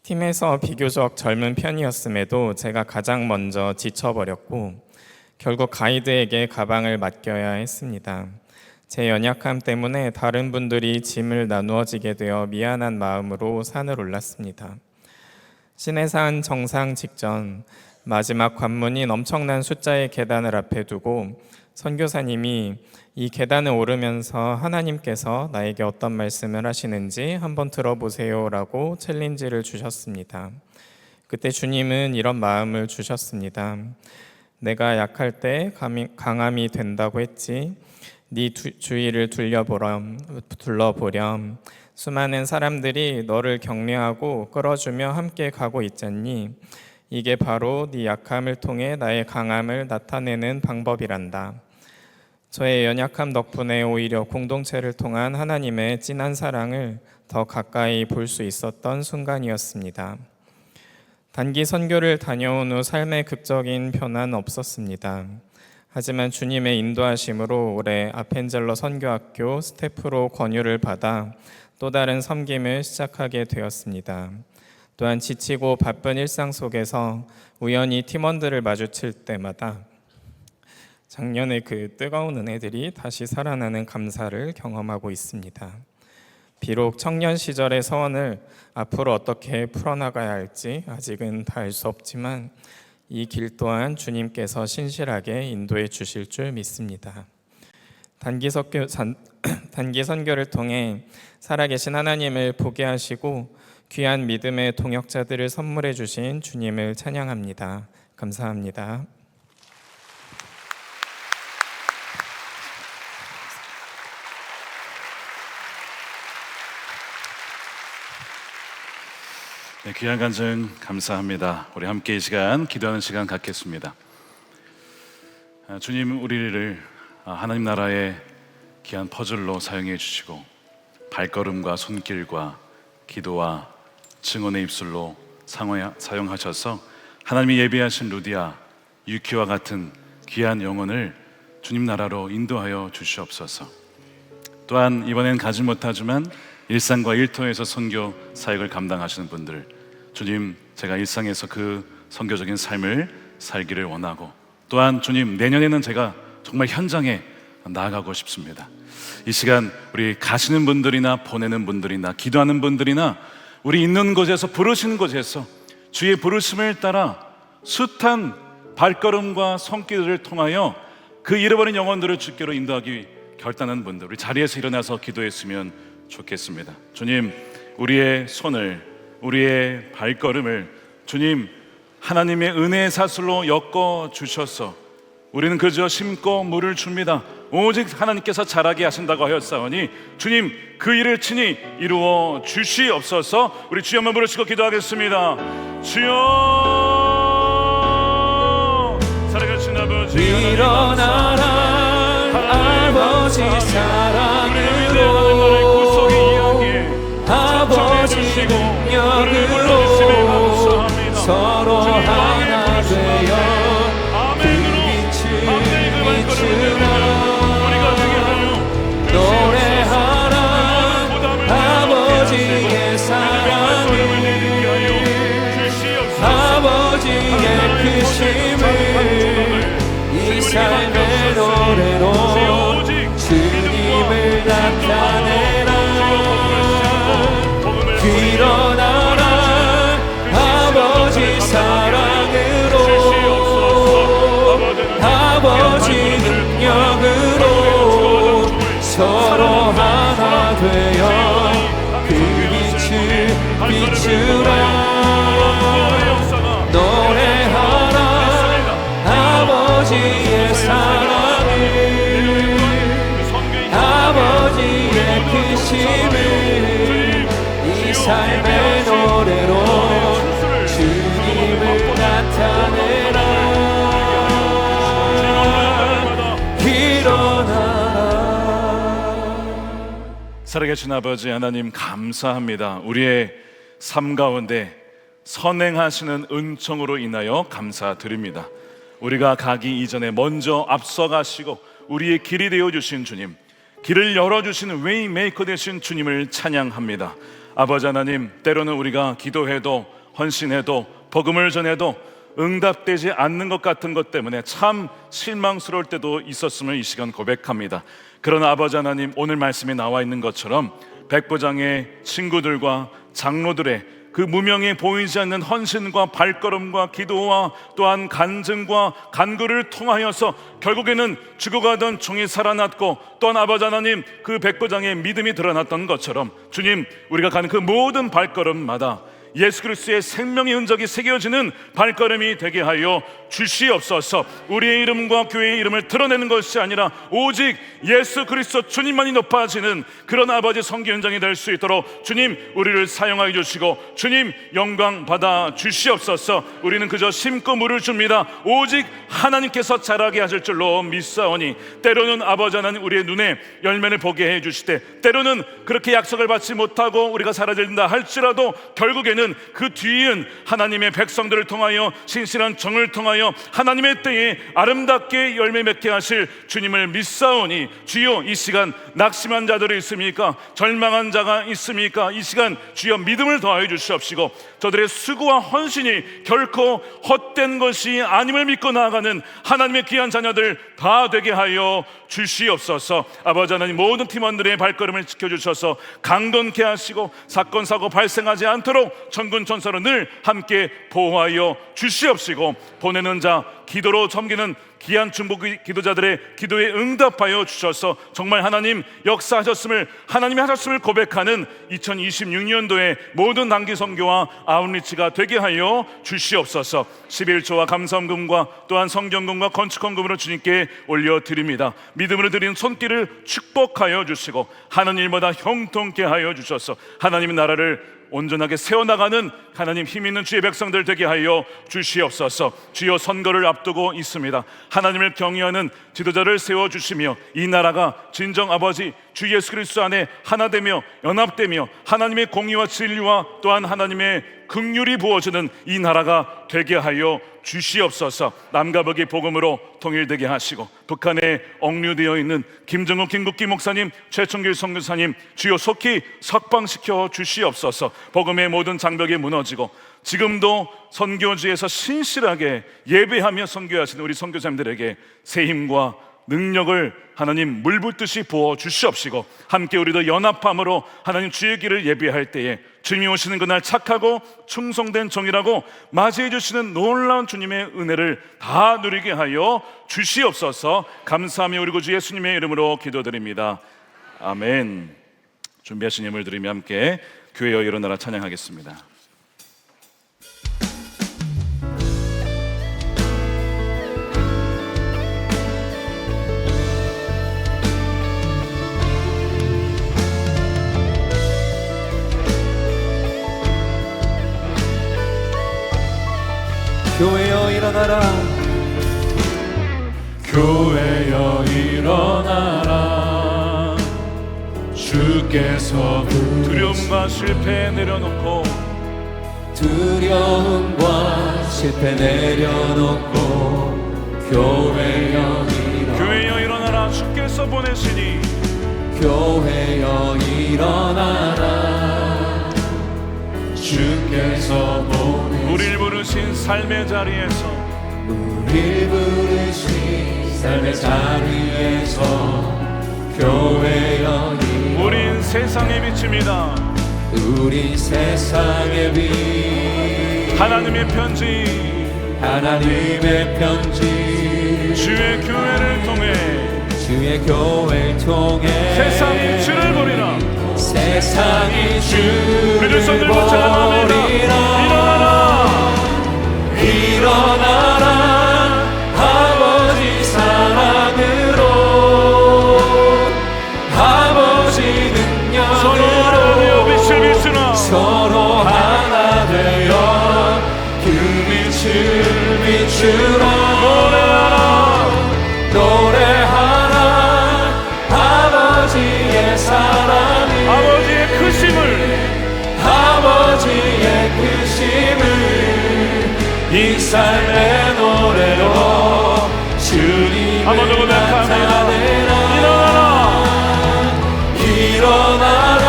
팀에서 비교적 젊은 편이었음에도 제가 가장 먼저 지쳐버렸고 결국 가이드에게 가방을 맡겨야 했습니다. 제 연약함 때문에 다른 분들이 짐을 나누어지게 되어 미안한 마음으로 산을 올랐습니다. 시내산 정상 직전 마지막 관문인 엄청난 숫자의 계단을 앞에 두고 선교사님이 이 계단을 오르면서 하나님께서 나에게 어떤 말씀을 하시는지 한번 들어보세요 라고 챌린지를 주셨습니다. 그때 주님은 이런 마음을 주셨습니다. 내가 약할 때 강함이 된다고 했지. 네 주위를 둘러보렴. 수많은 사람들이 너를 격려하고 끌어주며 함께 가고 있잖니. 이게 바로 네 약함을 통해 나의 강함을 나타내는 방법이란다. 저의 연약함 덕분에 오히려 공동체를 통한 하나님의 진한 사랑을 더 가까이 볼 수 있었던 순간이었습니다. 단기 선교를 다녀온 후 삶의 극적인 변화는 없었습니다. 하지만 주님의 인도하심으로 올해 아펜젤러 선교학교 스태프로 권유를 받아 또 다른 섬김을 시작하게 되었습니다. 또한 지치고 바쁜 일상 속에서 우연히 팀원들을 마주칠 때마다 작년의 그 뜨거운 은혜들이 다시 살아나는 감사를 경험하고 있습니다. 비록 청년 시절의 서원을 앞으로 어떻게 풀어나가야 할지 아직은 다 알 수 없지만 이 길 또한 주님께서 신실하게 인도해 주실 줄 믿습니다. 단기 선교를 통해 살아계신 하나님을 보게 하시고 귀한 믿음의 동역자들을 선물해 주신 주님을 찬양합니다. 감사합니다. 네, 귀한 간증 감사합니다. 우리 함께 이 시간 기도하는 시간 갖겠습니다. 주님, 우리를 하나님 나라의 귀한 퍼즐로 사용해 주시고 발걸음과 손길과 기도와 증언의 입술로 사용하셔서 하나님이 예비하신 루디아, 유키와 같은 귀한 영혼을 주님 나라로 인도하여 주시옵소서. 또한 이번엔 가지 못하지만 일상과 일터에서 선교 사역을 감당하시는 분들, 주님, 제가 일상에서 그 선교적인 삶을 살기를 원하고, 또한 주님, 내년에는 제가 정말 현장에 나아가고 싶습니다. 이 시간 우리 가시는 분들이나 보내는 분들이나 기도하는 분들이나 우리 있는 곳에서 부르시는 곳에서 주의 부르심을 따라 숱한 발걸음과 손길을 통하여 그 잃어버린 영혼들을 주께로 인도하기 결단한 분들, 우리 자리에서 일어나서 기도했으면 좋겠습니다. 주님, 우리의 손을, 우리의 발걸음을 주님 하나님의 은혜의 사슬로 엮어 주셔서 우리는 그저 심고 물을 줍니다. 오직 하나님께서 자라게 하신다고 하였사오니 주님, 그 일을 친히 이루어 주시옵소서. 우리 주여 한번 부르시고 기도하겠습니다. 주여, 살아계신 아버지, 일어나라 아버지 사랑으로, 아버지 능력으로 서로 하나 되어 그 빛을 비추라. 노래하라 아버지의 사랑을, 아버지의 크심을 이 삶의 노래로 주님을 나타내라. 일어나라 아버지 사랑으로, 아버지 능력으로 서로 하나 되어 그 빛을 비추라. 노래하라 아버지의 사랑을, 아버지의 크심을 이 삶의 노래로 주님을 나타내라. 일어나라. 살아계신 아버지 하나님, 감사합니다. 우리의 삶 가운데 선행하시는 은총으로 인하여 감사드립니다. 우리가 가기 이전에 먼저 앞서가시고 우리의 길이 되어주신 주님, 길을 열어주시는 웨이메이커 되신 주님을 찬양합니다. 아버지 하나님, 때로는 우리가 기도해도 헌신해도 복음을 전해도 응답되지 않는 것 같은 것 때문에 참 실망스러울 때도 있었음을 이 시간 고백합니다. 그러나 아버지 하나님, 오늘 말씀에 나와 있는 것처럼 백부장의 친구들과 장로들의 그 무명에 보이지 않는 헌신과 발걸음과 기도와 또한 간증과 간구를 통하여서 결국에는 죽어가던 종이 살아났고, 또한 아버지 하나님, 그 백부장의 믿음이 드러났던 것처럼 주님, 우리가 가는 그 모든 발걸음마다 예수 그리스도의 생명의 흔적이 새겨지는 발걸음이 되게 하여 주시옵소서. 우리의 이름과 교회의 이름을 드러내는 것이 아니라 오직 예수 그리스도 주님만이 높아지는 그런 아버지 선교 현장이 될 수 있도록 주님, 우리를 사용하여 주시고 주님, 영광 받아 주시옵소서. 우리는 그저 심고 물을 줍니다. 오직 하나님께서 자라게 하실 줄로 믿사오니, 때로는 아버지 하나님, 우리의 눈에 열매를 보게 해 주시되, 때로는 그렇게 약속을 받지 못하고 우리가 사라진다 할지라도 결국에는 그 뒤은 하나님의 백성들을 통하여 신실한 정을 통하여 하나님의 때에 아름답게 열매 맺게 하실 주님을 믿사오니, 주여, 이 시간 낙심한 자들이 있습니까? 절망한 자가 있습니까? 이 시간 주여 믿음을 더하여 주시옵시고 저들의 수고와 헌신이 결코 헛된 것이 아님을 믿고 나아가는 하나님의 귀한 자녀들 다 되게 하여 주시옵소서. 아버지 하나님, 모든 팀원들의 발걸음을 지켜주셔서 강건케 하시고 사건 사고 발생하지 않도록 천군 천사로 늘 함께 보호하여 주시옵시고, 보내는 자, 기도로 섬기는 귀한 중보 기도자들의 기도에 응답하여 주셔서 정말 하나님 역사하셨음을, 하나님이 하셨음을 고백하는 2026년도에 모든 단기 선교와 아웃리치가 되게 하여 주시옵소서. 11조와 감사원금과 또한 성경금과 건축헌금으로 주님께 올려드립니다. 믿음으로 드린 손길을 축복하여 주시고 하는 일마다 형통케 하여 주셔서 하나님의 나라를 온전하게 세워나가는 하나님 힘 있는 주의 백성들 되게 하여 주시옵소서. 주여, 선거를 앞두고 있습니다. 하나님을 경외하는 지도자를 세워주시며 이 나라가 진정 아버지 주 예수 그리스도 안에 하나되며 연합되며 하나님의 공의와 진리와 또한 하나님의 긍휼이 부어주는 이 나라가 되게 하여 주시옵소서. 남과 북이 복음으로 통일되게 하시고 북한에 억류되어 있는 김정욱 김국기 목사님, 최충길 선교사님 주여 속히 석방시켜 주시옵소서. 복음의 모든 장벽이 무너지고 지금도 선교지에서 신실하게 예배하며 선교하시는 우리 선교사님들에게 새 힘과 능력을 하나님 물붓듯이 부어 주시옵시고 함께 우리도 연합함으로 하나님 주의 길을 예배할 때에 주님이 오시는 그날 착하고 충성된 종이라고 맞이해 주시는 놀라운 주님의 은혜를 다 누리게 하여 주시옵소서. 감사하며 우리 구주 예수님의 이름으로 기도드립니다. 아멘. 준비하신 예물 드리며 함께 교회여 일어나라 찬양하겠습니다. 교회여 일어나라, 교회여 일어나라. 주께서 두려움과 실패 내려놓고 두려움과 실패 내려놓고 교회여 일어나라. 교회여 일어나라. 주께서 보내시니 교회여 일어나라. 주께서 보내시니 우리를 부르신 삶의 자리에서 우리를 부르신 삶의 자리에서 교회여 일어나라. 우린 세상의 빛입니다. 우린 세상의 빛. 하나님의 편지, 하나님의 편지. 주의 교회를 통해 주의 교회를 통해 세상이 주를 보리라. 세상이 주를 우리들 손들고 찬양합니다. 일어나라, 일어나라. 아버지 사랑으로, 아버지 서로 하나 되어 능력으로 빛을 비추나 서로 하나 되어 그 빛을 비추라. 노래하라 아버지의 사랑을, 아버지의 크심을, 아버지의 크심을 이 삶의 노래로 주님을 한번 더 고백합니다. 나타내라. 일어나라, 일어나라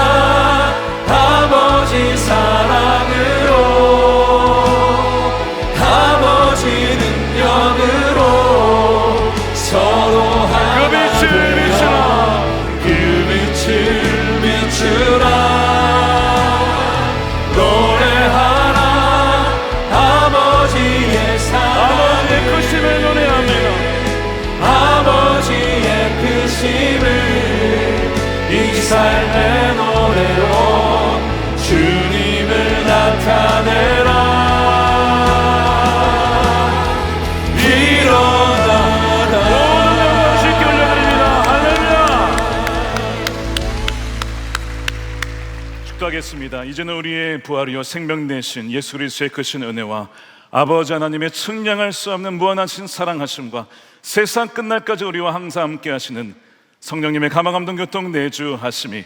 아버지 사랑으로, 아버지 능력으로 서로 하나 그 빛을 비추라. 그 빛을 비추라. 노래하라 아버지의 사랑, 아버지의 크심을 노래합니다. 아버지의 크심을 이 삶의 노래로 주님을 나타내라. 일어나라. 쉽게 올려드립니다. 할렐루야. 축도하겠습니다. 이제는 우리의 부활이요 생명 되신 예수 그리스도의 크신 은혜와 아버지 하나님의 측량할 수 없는 무한하신 사랑하심과 세상 끝날까지 우리와 항상 함께 하시는 성령님의 감화감동 교통 내주하심이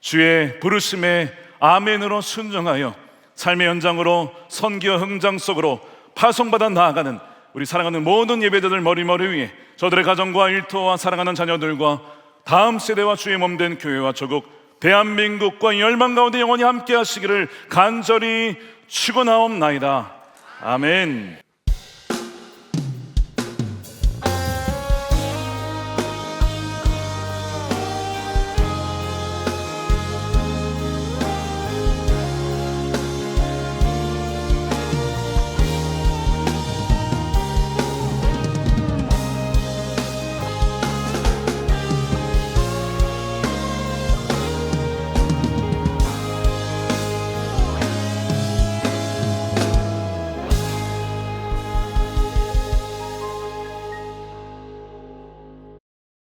주의 부르심에 아멘으로 순종하여 삶의 현장으로 선기와 흥장 속으로 파송받아 나아가는 우리 사랑하는 모든 예배자들 머리머리 위에 저들의 가정과 일터와 사랑하는 자녀들과 다음 세대와 주의 몸된 교회와 조국 대한민국과 열망 가운데 영원히 함께 하시기를 간절히 축원하옵나이다. 아멘.